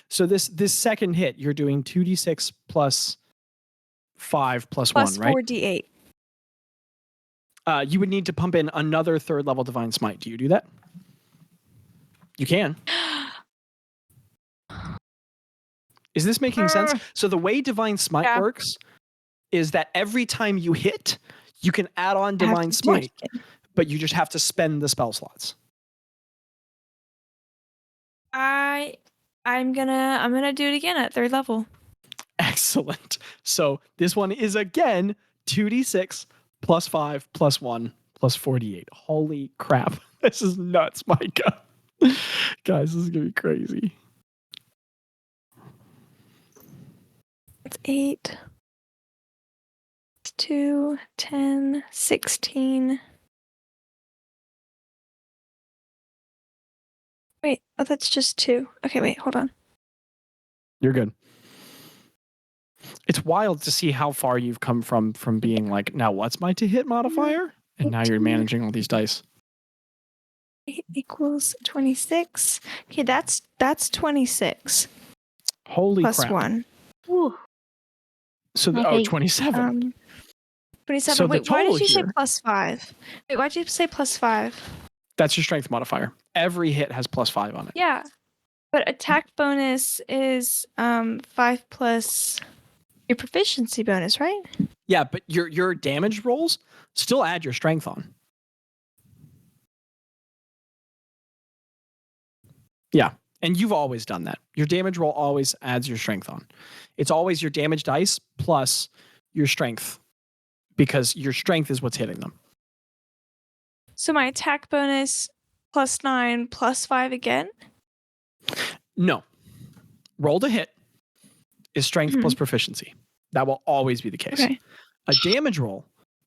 So this second hit, you're doing 2d6 plus 5 plus Plus 1, right? 4d8. You would need to pump in another 3rd level Divine Smite. Do you do that? You can. Is this making sense? So the way Divine Smite works is that every time you hit, you can add on Divine Smite, but you just have to spend the spell slots. I'm gonna do it again at 3rd level. Excellent. So this one is again 2d6 plus 5 plus 1 plus 48. Holy crap. This is nuts, Micah. Guys, this is going to be crazy. It's 8. It's 2, 10, 16. Wait, oh, that's just 2. Okay, wait, hold on. You're good. It's wild to see how far you've come from being like, now what's my to hit modifier? And now you're managing all these dice. 8 equals 26. Okay, that's 26. Holy plus crap. 1. Ooh. So, Okay. 27. 27. So the Wait, why total did you say here- +5? Wait, why did you say +5? That's your strength modifier. Every hit has +5 on it. Yeah. But attack bonus is 5 plus your proficiency bonus, right? Yeah, but your damage rolls still add your strength on. Yeah, and you've always done that. Your damage roll always adds your strength on. It's always your damage dice plus your strength, because your strength is what's hitting them. So my attack bonus +9 +5 again? No. Roll to hit is strength plus proficiency. That will always be the case. Okay. A damage roll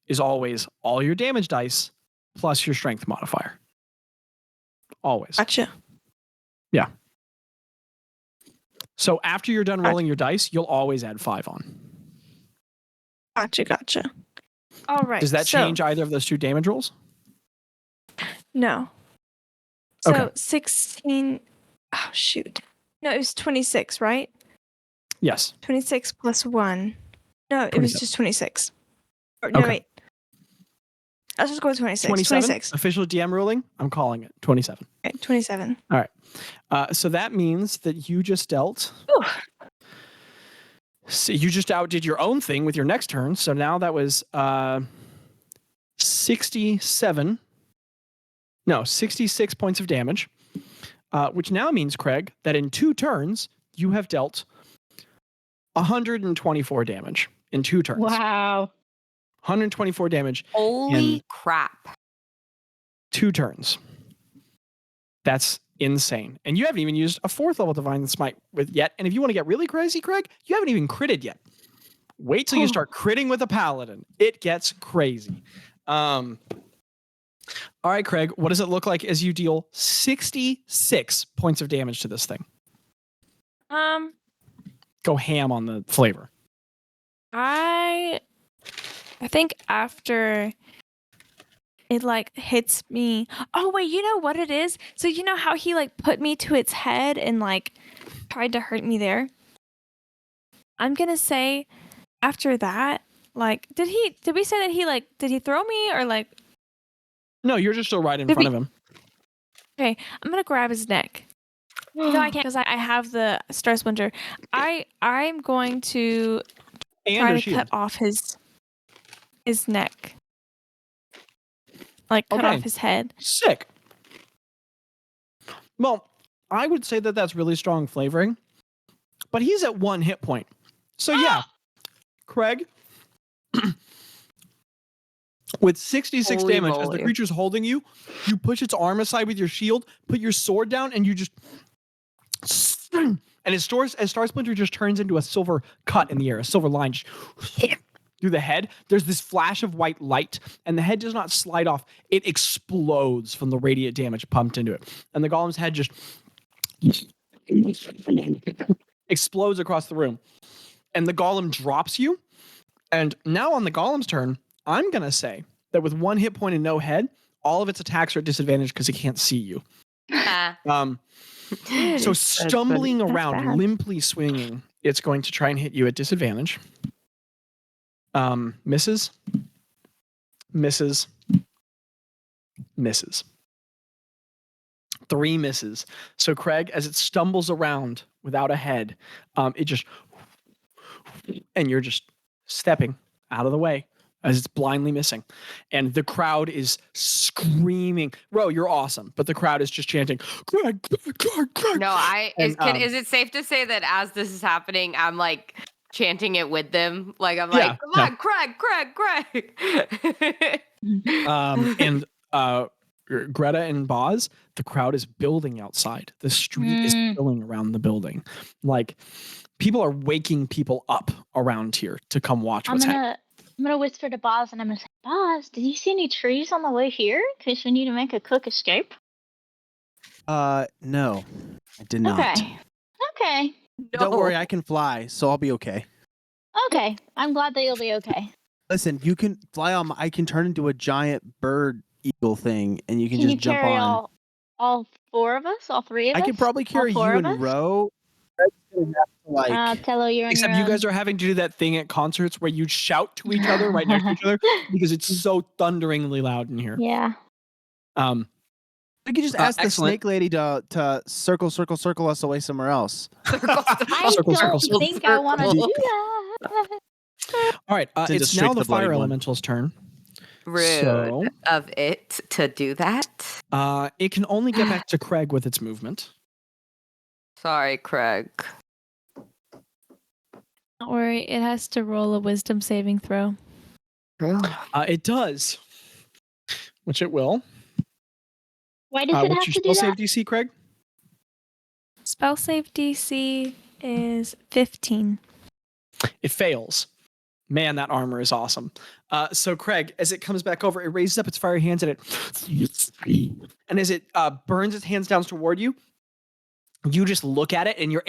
is always all your damage dice plus your strength modifier. Always. Gotcha. Yeah. So after you're done rolling your dice, you'll always add 5 on. Gotcha. All right. Does that so- change either of those two damage rolls? No. So Okay. 16. Oh, shoot. No, it was 26, right? Yes. 26 plus 1. No, it was 27. just 26. Or, no, Okay. wait. Let's just go with 26. 27? 26. Official DM ruling? I'm calling it 27. Okay, 27. So that means that you just dealt. Ooh. So you just outdid your own thing with your next turn. So now that was 66 points of damage, which now means, Craig, that in 2 turns, you have dealt 124 damage in 2 turns. Wow. 124 damage Holy in crap. 2 turns. That's insane. And you haven't even used a 4th level Divine Smite with yet. And if you want to get really crazy, Craig, you haven't even critted yet. Wait till you start critting with a Paladin. It gets crazy. All right, Craig, what does it look like as you deal 66 points of damage to this thing? Go ham on the flavor. I think after it like hits me. Oh wait, you know what it is? So you know how he like put me to its head and like tried to hurt me there? I'm gonna say after that, like did we say that did he throw me or like No, you're just still right in Did front we- of him. okay, I'm gonna grab his neck. No, I can't because I have the Star Splinter. I'm going to And try her to shield. cut off his neck. Like cut Okay. off his head. Sick. Well, I would say that that's really strong flavoring, but he's at 1 hit point. So yeah, Craig, with 66 Holy damage, as the moly. creature's holding you, you push its arm aside with your shield, put your sword down, and you just... And as Star Splinter just turns into a silver cut in the air, a silver line just through the head. There's this flash of white light, and the head does not slide off. It explodes from the radiant damage pumped into it. And the golem's head just explodes across the room. And the golem drops you. And now on the golem's turn, I'm going to say that with 1 hit point and no head, all of its attacks are at disadvantage because it can't see you. So stumbling That's around, bad. limply swinging, it's going to try and hit you at disadvantage. Misses. 3 misses. So Craig, as it stumbles around without a head, it just... And you're just stepping out of the way as it's blindly missing. And the crowd is screaming. Ro, you're awesome. But the crowd is just chanting, Craig, Craig, Craig, Craig. No, And, is it safe to say that as this is happening, I'm like chanting it with them? Like I'm Yeah, like, come on, Craig, Craig. And Gretta and Bazz, the crowd is building outside. The street is filling around the building. Like, people are waking people up around here to come watch what's happening. I'm gonna whisper to Bazz and I'm gonna say, Bazz, did you see any trees on the way here? In case we need to make a quick escape. No, I did not. Okay. Don't worry, I can fly, so I'll be okay. Okay. I'm glad that you'll be okay. Listen, you can fly on. I can turn into a giant bird eagle thing, and you can Can just you jump carry on. all 4 of us? All 3 of us? I can probably carry you all 4 of and us? Ro. Like, Tello, you're on Except your you own. guys are having to do that thing at concerts where you shout to each other right next to each other because it's so thunderingly loud in here. Yeah. we could just ask the excellent. snake lady to circle us away somewhere else. I Circle, don't circle, think I want to circle. do that. All right, Send us it's straight now to the the bloody fire one. elemental's turn. Rude So- of it to do that. It can only get back to Craig with its movement. Sorry, Craig. Don't worry, it has to roll a wisdom saving throw. It does, which it will. Why does it What's have your to do spell that? save DC, Craig? Spell save DC is 15. It fails. Man, that armor is awesome. So Craig, as it comes back over, it raises up its fiery hands and and as it burns its hands down toward you, you just look at it and your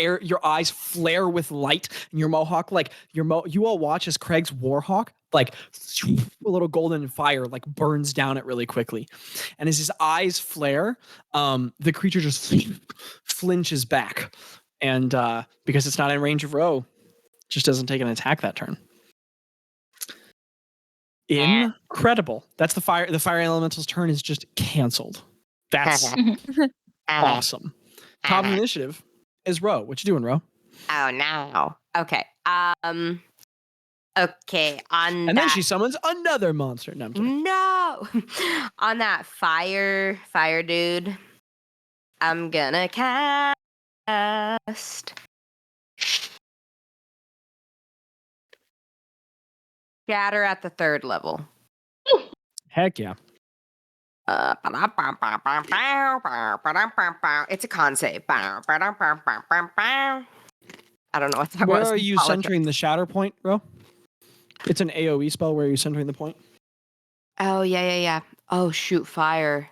eyes flare with light, and your mohawk, like you all watch as Craig's warhawk, like a little golden fire, like burns down it really quickly. And as his eyes flare, the creature just flinches back. And because it's not in range of Ro, just doesn't take an attack that turn. Incredible. That's the fire elemental's turn is just canceled. That's awesome. Top of the initiative is Ro. What you doing, Ro? Oh no. Okay. Okay. And then she summons another monster. No, I'm kidding. No. On that fire dude, I'm gonna cast Shatter at the 3rd level. Heck yeah. It's a con save. I don't know what that Where was. are you centering the shatter point, Ro? It's an AoE spell. Where are you centering the point? Oh, yeah. Oh, shoot, fire.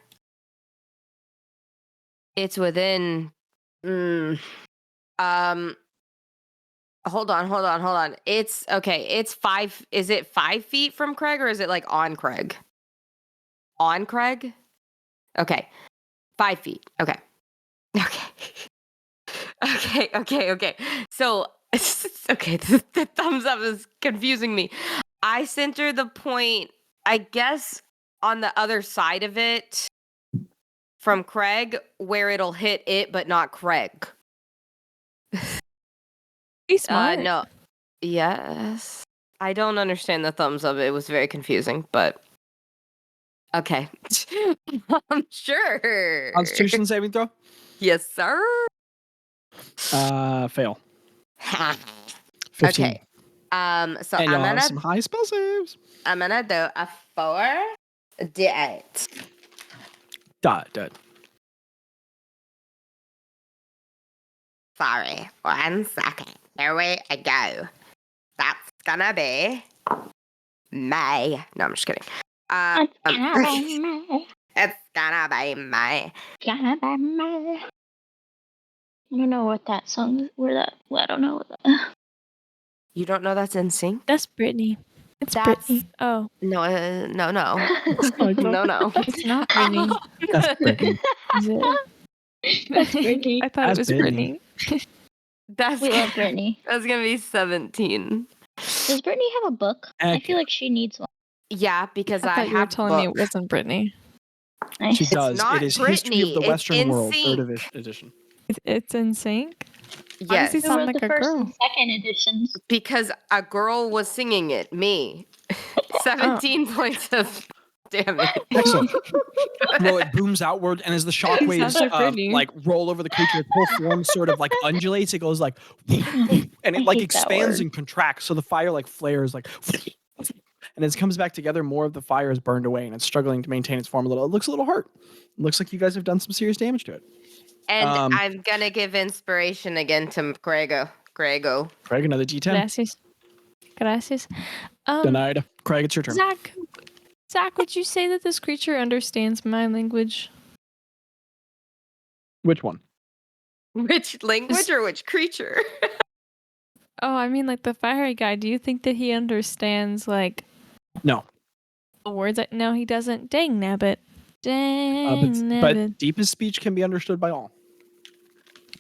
It's within... Hold on. It's... Okay, it's 5... Is it 5 feet from Craig, or is it, like, on Craig? On Craig? Okay. 5 feet. Okay. So, okay, the thumbs up is confusing me. I center the point, I guess, on the other side of it from Craig, where it'll hit it, but not Craig. Be smart. No. Yes. I don't understand the thumbs up. It was very confusing, but okay. I'm sure. Constitution saving throw? Yes, sir. Fail. 15. Okay. So And I'm y'all have gonna some high spell saves. do a 4d8. Dead. Sorry, 1 second. Here we go. That's gonna be May. No, I'm just kidding. It's gonna be May. I don't know what that song is. I don't know what that. You don't know that's in sync? That's Brittany. It's That's- Brittany. Oh, No. No. it's not Brittany. That's Brittany. Is it? That's Brittany. I thought That's it was Brittany. Brittany. That's We love Brittany. That's gonna be 17. Does Brittany have a book? I Heck feel like she needs one. Yeah, because I I thought you were have telling me it books. wasn't Brittany. Nice. She does. not It is History of the Brittany, it's Western World, NSYNC. 3rd edition. It's in sync. Yes, Obviously Who sound wrote like the a first girl. and second editions? because a girl was singing it. Me. 17 points of damage. Excellent. Well, it booms outward, and as the shockwaves Sounds like Brittany. like roll over the creature, its whole form sort of like undulates. It goes like, and I it like hate that expands word. and contracts. So the fire like flares like, and as it comes back together, more of the fire is burned away, and it's struggling to maintain its form a little. It looks a little hurt. It looks like you guys have done some serious damage to it. And Um, I'm gonna give inspiration again to Grego. Craig, another D10. Gracias. Denied. Craig, it's your turn. Zach, would you say that this creature understands my language? Which one? Which language or which creature? Oh, I mean, like the fiery guy. Do you think that he understands like No. the words? No, he doesn't. Dang nabbit. Dang But nabbit. deepest speech can be understood by all.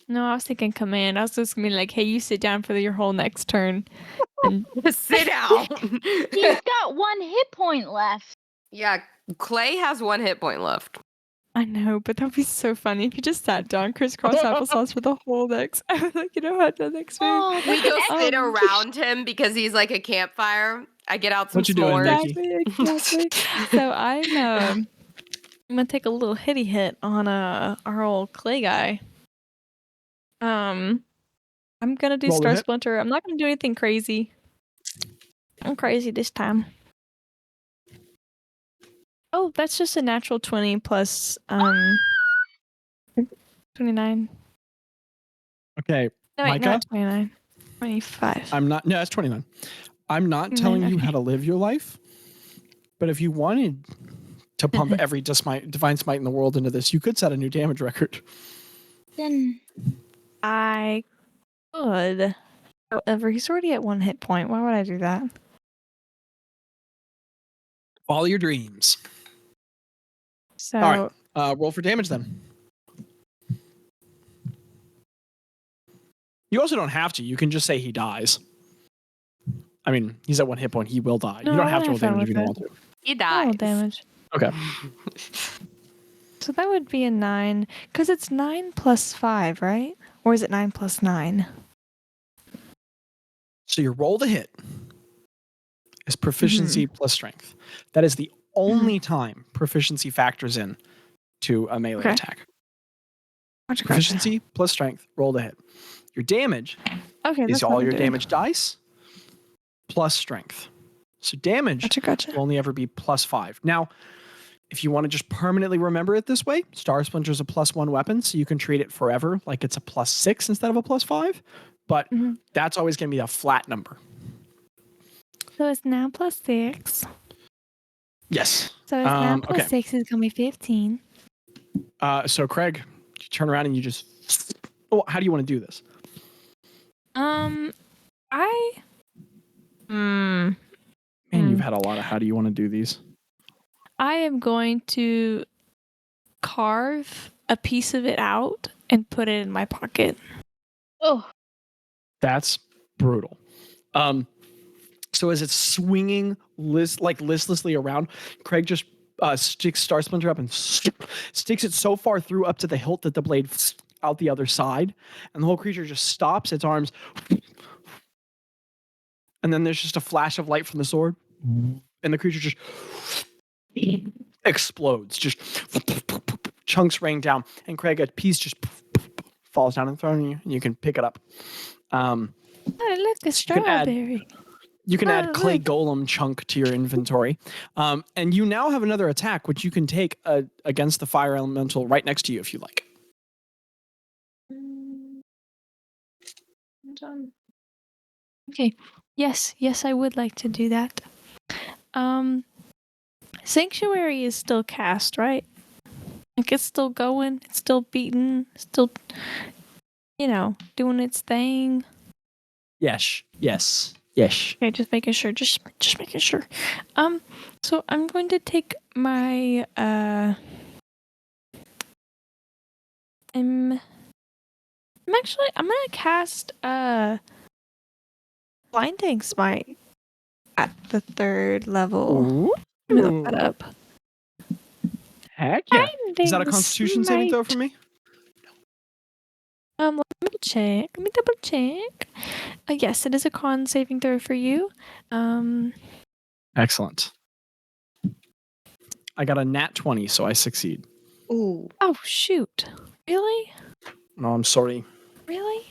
No, I was thinking command. I was just gonna be like, hey, you sit down for your whole next turn. And Just sit down. He's got 1 hit point left. Yeah, Clay has 1 hit point left. I know, but that'd be so funny if you just sat down crisscross applesauce for the whole next. Like, you know how the next move. Oh, We go that's sit around him because he's like a campfire. I get out some What you doing, s'mores. Nikki? Exactly. So I'm gonna take a little hitty hit on our old Clay guy. I'm gonna do Roll the Star hit. Splinter. I'm not gonna do anything crazy. I'm crazy this time. Oh, that's just a natural 20 plus 29. Okay, No, wait, Micah? not 29. 25. No, that's 29. I'm not telling you how to live your life, but if you wanted to pump every divine smite in the world into this, you could set a new damage record. Then I could. However, he's already at 1 hit point. Why would I do that? Follow your dreams. So, All right, roll for damage then. You also don't have to. You can just say he dies. I mean, he's at 1 hit point. He will die. No, you don't have I'm to roll fine damage if you with don't it. want to. He roll dies. damage. Okay. So that would be a 9. Because it's 9 plus 5, right? Or is it 9 plus 9? So your roll to hit is proficiency plus strength. That is the only time proficiency factors in to a melee Okay. attack. Gotcha. Proficiency plus strength, roll to hit. Your damage Okay, is that's all what I'm your doing. damage dice plus strength. So damage Gotcha. will only ever be plus 5. Now, if you want to just permanently remember it this way, Star Splinter is a +1 weapon, so you can treat it forever like it's a +6 instead of a +5. But that's always going to be a flat number. So it's now plus 6. Yes. So it's now plus okay. 6 is going to be 15. So Craig, you turn around and you just. Oh, how do you want to do this? Man, you've had a lot of. How do you want to do these? I am going to carve a piece of it out and put it in my pocket. oh, That's brutal. So as it's swinging listlessly around, Craig just sticks Star Splinter up and sticks it so far through up to the hilt that the blade out the other side, and the whole creature just stops its arms, and then there's just a flash of light from the sword, and the creature just explodes, just chunks rain down, and Craig, a piece just falls down and thrown you, and you can pick it up. Oh, look, a strawberry. You can add clay look. golem chunk to your inventory. And you now have another attack, which you can take against the fire elemental right next to you if you like. I'm done. Okay. Yes, I would like to do that. Sanctuary is still cast, right? Like it's still going, it's still beating, still, doing its thing. Yes. Okay, just making sure. Just making sure. So I'm going to take my I'm gonna cast Blinding Smite at the 3rd level. Let me look that up. Heck yeah. Is that a Blinding Constitution saving throw Smite. for me? Let me check. Let me double check. Yes, it is a con saving throw for you. Excellent. I got a nat 20, so I succeed. Ooh. Oh shoot! Really? No, I'm sorry. Really?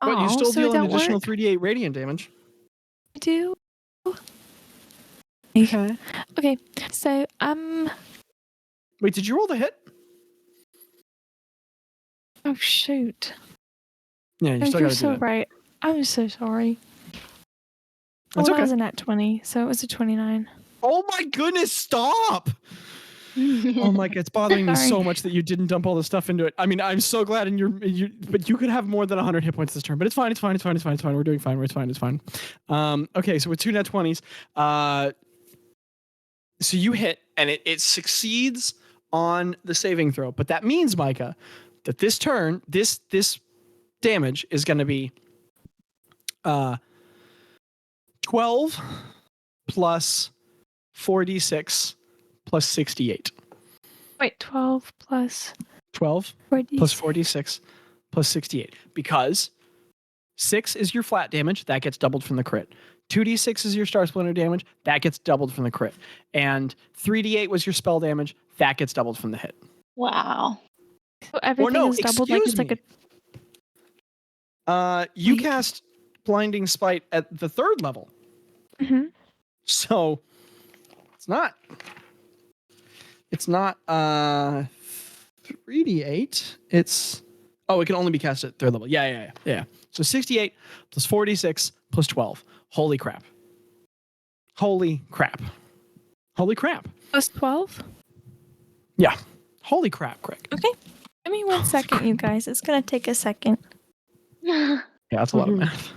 But you still so deal an don't additional work. 3d8 radiant damage. I do. Okay. Okay, so Wait, did you roll the hit? oh shoot! Yeah, you Oh, still you're got to do so that. right. I'm so sorry. That's That okay. was a nat 20, so it was a 29. Oh my goodness, stop! Oh my god, it's bothering me Sorry. so much that you didn't dump all the stuff into it. I mean, I'm so glad, but you could have more than 100 hit points this turn. But it's fine. We're doing fine. It's fine. Okay, so with 2 nat 20s, so you hit and it succeeds on the saving throw. But that means, Micah, that this turn, this damage is going to be 12 plus 4d6 plus 68. Wait, 12 plus 12 4d6. plus 4d6 plus 68. Because 6 is your flat damage. That gets doubled from the crit. 2d6 is your Star Splinter damage. That gets doubled from the crit. And 3d8 was your spell damage. That gets doubled from the hit. Wow. So everything is doubled like it's like a you cast Blinding Spite at the 3rd level. Mhm. So it's not 3d8. It can only be cast at 3rd level. Yeah. So 68 plus 46 plus 12. Holy crap. plus 12. Yeah. Holy crap, Craig. Okay. Give me 1 second, you guys. It's gonna take a second. Yeah, that's a lot of math.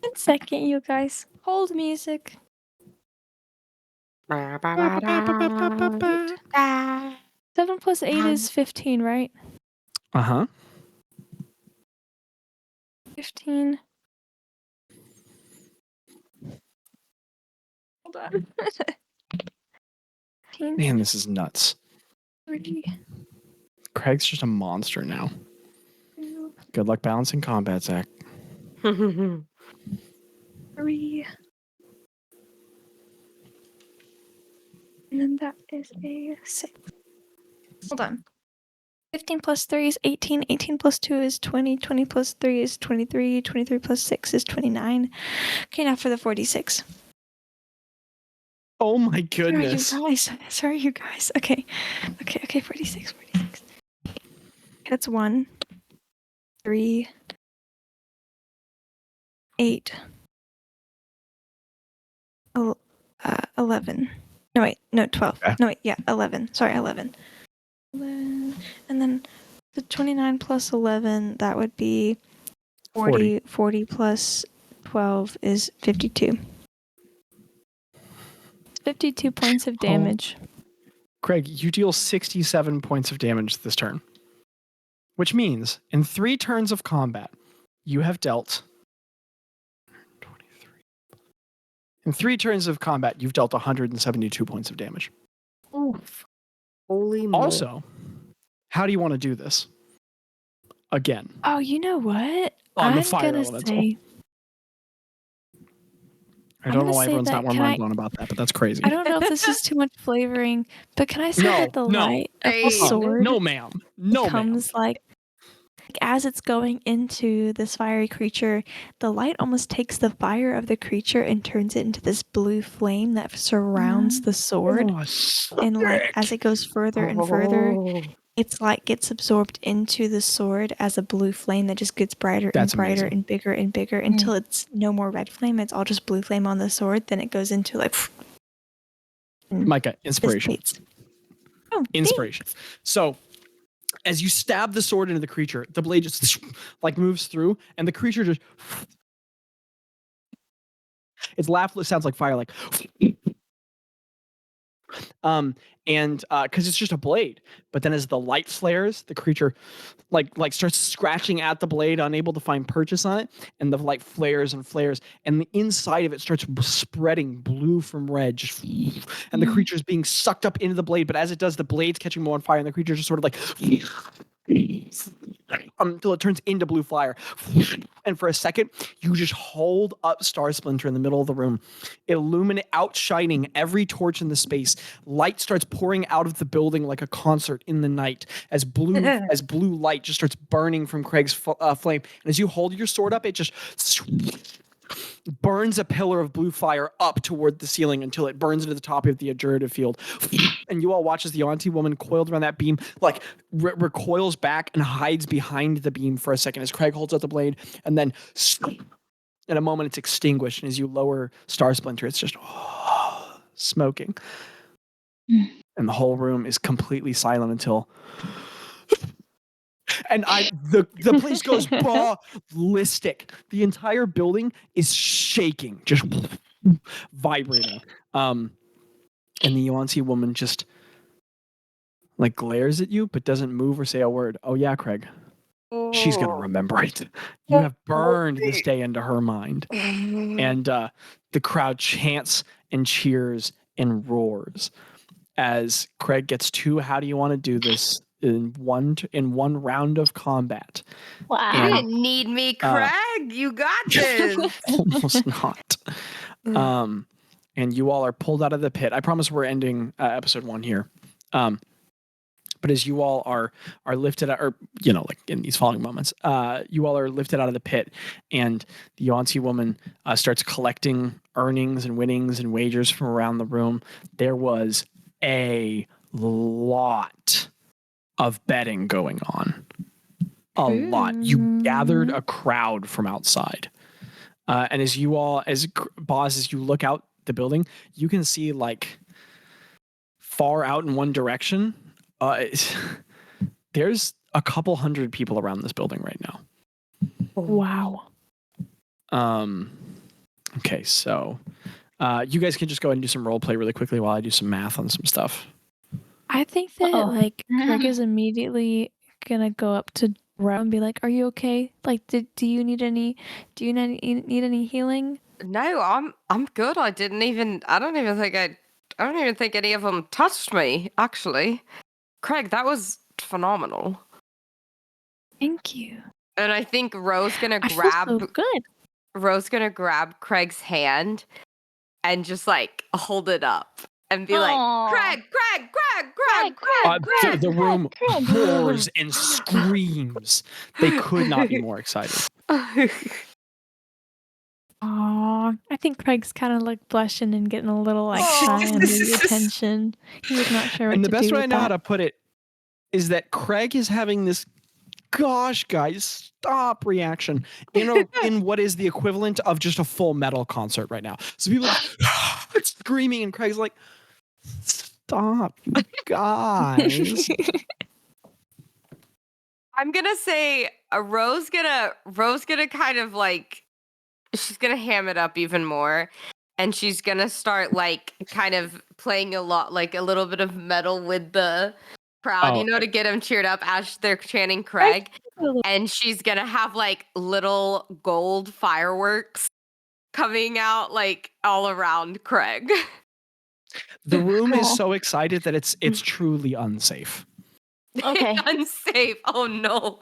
1 second, you guys. Hold music. 7 plus 8 is 15, right? Uh-huh. 15. Hold on. 15. Man, this is nuts. 30. Craig's just a monster now. 2, Good luck balancing combat, Zach. 3. And then that is a 6. Hold on. 15 plus 3 is 18. 18 plus 2 is 20. 20 plus 3 is 23. 23 plus 6 is 29. Okay, now for the 46. Oh my goodness. Sorry, you guys. Okay, 46. That's 1, 3, 8, 11. No, wait, no, 12. Okay. No, wait, yeah, 11. Sorry, 11. 11. And then the 29 plus 11, that would be 40. 40 plus 12 is 52. 52 points of damage. Craig, you deal 67 points of damage this turn. Which means, in 3 turns of combat, you have dealt... 23. In 3 turns of combat, you've dealt 172 points of damage. Oof. Holy moly. Also, how do you want to do this? Again. Oh, you know what? On the I'm fire gonna elemental. say... I don't know why say everyone's that- not more can I- mind blown about that, but that's crazy. I don't know if this is too much flavoring, but can I say that the light of the Hey. sword No, ma'am. No, ma'am. comes like as it's going into this fiery creature, the light almost takes the fire of the creature and turns it into this blue flame that surrounds the sword. And like as it goes further and further, it's like gets absorbed into the sword as a blue flame that just gets brighter That's and brighter amazing. and bigger and bigger until it's no more red flame. It's all just blue flame on the sword. Then it goes into like Micah, inspiration. dissipates. Oh, Inspiration. So, as you stab the sword into the creature, the blade just like moves through, and the creature just its laugh sounds like fire, like and because it's just a blade. But then as the light flares, the creature like starts scratching at the blade, unable to find purchase on it, and the light flares and flares, and the inside of it starts spreading blue from red, just, and the creature's being sucked up into the blade. But as it does, the blade's catching more on fire, and the creature just sort of like until it turns into blue fire. And for a second, you just hold up Star Splinter in the middle of the room, outshining every torch in the space. Light starts pouring out of the building like a concert in the night as blue light just starts burning from Craig's flame. And as you hold your sword up, it just burns a pillar of blue fire up toward the ceiling until it burns into the top of the adjurative field. And you all watch as the auntie woman coiled around that beam, like recoils back and hides behind the beam for a second as Craig holds out the blade, and then in a moment it's extinguished. And as you lower Star Splinter, it's just smoking. And the whole room is completely silent until and the place goes ballistic. The entire building is shaking, just vibrating. And the Yuan-Si woman just like glares at you, but doesn't move or say a word. Oh yeah, Craig. She's gonna remember it. You have burned this day into her mind. And the crowd chants and cheers and roars as Craig gets to how do you want to do this in one round of combat? Wow. You didn't need me, Craig. You got this. Almost not. And you all are pulled out of the pit. I promise we're ending episode 1 here. But as you all are lifted out, or like in these following moments, you all are lifted out of the pit, and the Yuan-Ti woman starts collecting earnings and winnings and wagers from around the room. There was a lot of betting going on. A lot. You gathered a crowd from outside. And as Bazz, as you look out the building, you can see like far out in one direction. There's a couple hundred people around this building right now. Wow. Okay, so you guys can just go ahead and do some role play really quickly while I do some math on some stuff. I think that Craig is immediately gonna go up to Ro and be like, "Are you okay? Like, do you need any healing?" No, I'm good. I don't even think any of them touched me, actually. Craig, that was phenomenal. Thank you. And I think Ro's gonna I feel so good. Ro's gonna grab Craig's hand and just like hold it up and be like, Craig. The room roars and screams. They could not be more excited. Aw, I think Craig's kind of like blushing and getting a little like shy under the attention. He was not sure what to do. And the best way I know with how to put it is that Craig is having this, gosh, guys, stop reaction in what is the equivalent of just a Full Metal concert right now. So people are screaming, and Craig's like, stop, you guys. I'm gonna say Ro's gonna kind of like, she's gonna ham it up even more, and she's gonna start like kind of playing a little bit of metal with the crowd, to get them cheered up as they're chanting Craig. And she's gonna have like little gold fireworks coming out like all around Craig. The room is so excited that it's truly unsafe. Okay. Unsafe. Oh no.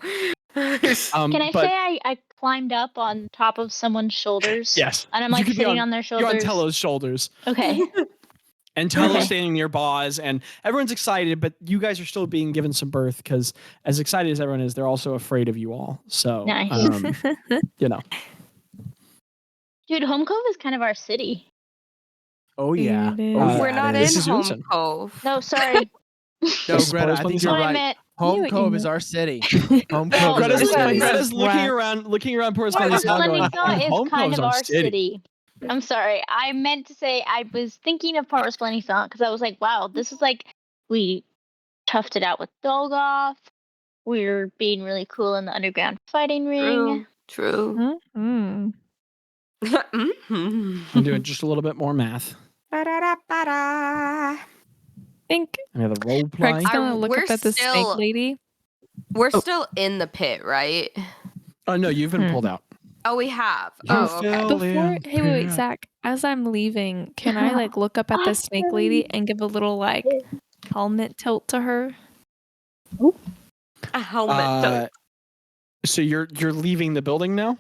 Can I say I climbed up on top of someone's shoulders? Yes. And I'm like sitting on their shoulders. You're on Tello's shoulders. Okay. And Tello's standing near Bazz, and everyone's excited, but you guys are still being given some birth because as excited as everyone is, they're also afraid of you all. So, nice. Dude, Home Cove is kind of our city. Oh, yeah. We're not in Home Cove. No, sorry. No, Gretta, I think you're right. Home Cove is our city. Home Cove is our city. Greta's looking around Porus Peninsula going, Home Cove is our city. I'm sorry. I meant to say I was thinking of Port Resplendent because I was like, wow, this is like we toughed it out with Dolgoth. We're being really cool in the underground fighting ring. True. I'm doing just a little bit more math. I think I have a role play. Craig's gonna look up at the snake lady. We're still in the pit, right? Oh no, you've been pulled out. Oh, we have. Wait, Zach. As I'm leaving, can I like look up at the snake lady and give a little like helmet tilt to her? A helmet tilt. So you're leaving the building now?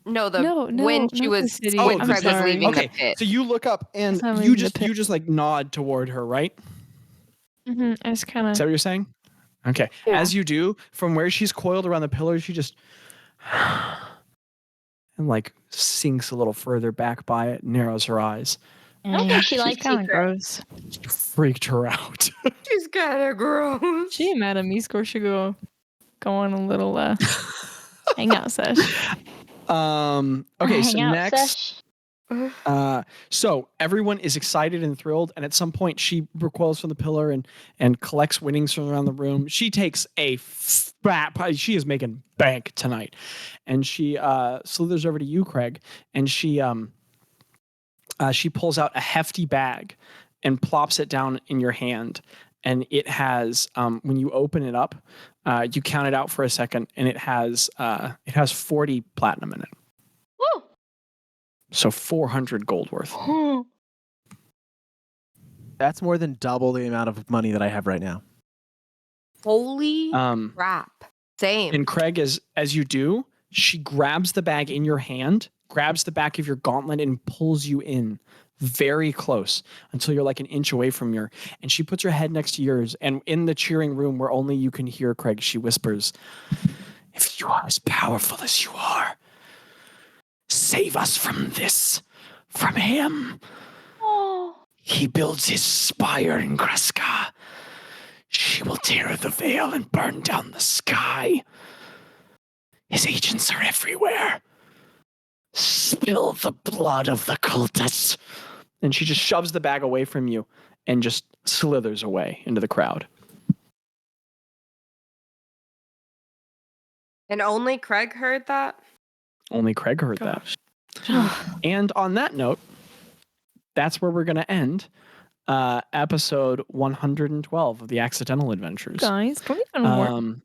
No, when she was Craig was leaving the pit. So you look up and you just like nod toward her, right? Mm-hmm. I just kind of. Is that what you're saying? Okay. Yeah. As you do, from where she's coiled around the pillar, she just and like sinks a little further back by it, narrows her eyes. I don't think she likes kind of gross. Freaked her out. She's kind of gross. She and Madam Eascore should go on a little hangout sesh. Okay, so next. So everyone is excited and thrilled, and at some point she recoils from the pillar and collects winnings from around the room. She takes a she is making bank tonight, and she slithers over to you, Craig, and she pulls out a hefty bag and plops it down in your hand, and it has when you open it up, you count it out for a second, and it has 40 platinum in it. Woo! So 400 gold worth. That's more than double the amount of money that I have right now. Holy crap. Same. And Craig, as you do, she grabs the bag in your hand, grabs the back of your gauntlet, and pulls you in very close until you're like an inch away from her. And she puts her head next to yours. And in the cheering room where only you can hear Craig, she whispers, "If you are as powerful as you are, save us from this, from him. Oh. He builds his spire in Kreska. She will tear the veil and burn down the sky. His agents are everywhere. Spill the blood of the cultists." And she just shoves the bag away from you and just slithers away into the crowd. And only Craig heard that? Only Craig heard that. And on that note, that's where we're going to end episode 112 of the Accidental Adventures. Guys, can we even more?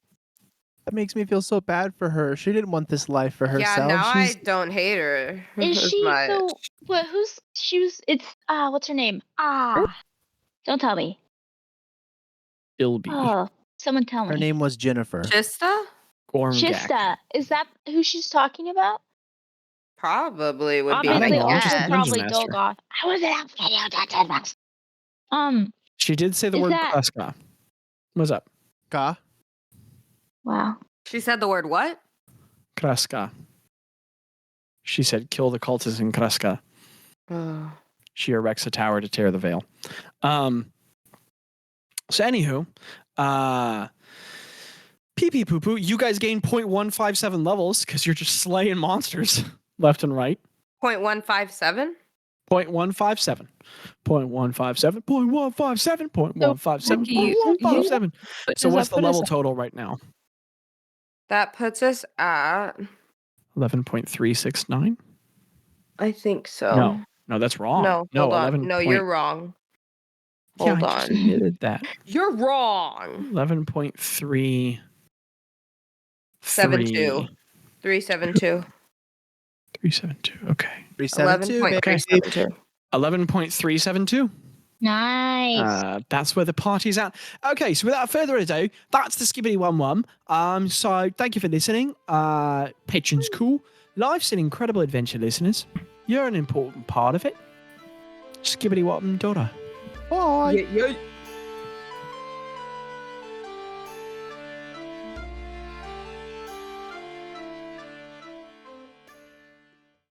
That makes me feel so bad for her. She didn't want this life for herself. Yeah, now She's... I don't hate her. Is as she much. so? What? Who's? She was. It's what's her name? Don't tell me. Ilby. Oh, someone tell me. Her name was Jennifer. Chista? Gormgak. Chista. Is that who she's talking about? Probably would be my Obviously, know. I'm just also a guess. ninja probably master. Dolgoth. I wasn't out. She did say the Is word that- Kreska. What's up? Ka? Wow. She said the word what? Kreska. She said, "Kill the cultists in Kreska." Oh. She erects a tower to tear the veil. So anywho, pee pee poo poo, you guys gain 0.157 levels because you're just slaying monsters left and right. 0.157? 0.157. 0.157. 0.157. 0.157. Ricky, 0.157. So Does what's that the put us level total right now? That puts us at, 11.369? I think so. No, that's wrong. No, hold on. 11 No, point- you're wrong. Yeah, Hold I just on. admitted that. You're wrong. 11.3. 72. 372. 372. Okay. 372, baby. 11.372. 11.372. Nice. That's where the party's at. Okay, so without further ado, that's the Skibbity 1-1. So thank you for listening. Patrons cool. Life's an incredible adventure, listeners. You're an important part of it. Skibbity 1 daughter. Bye. Yeah.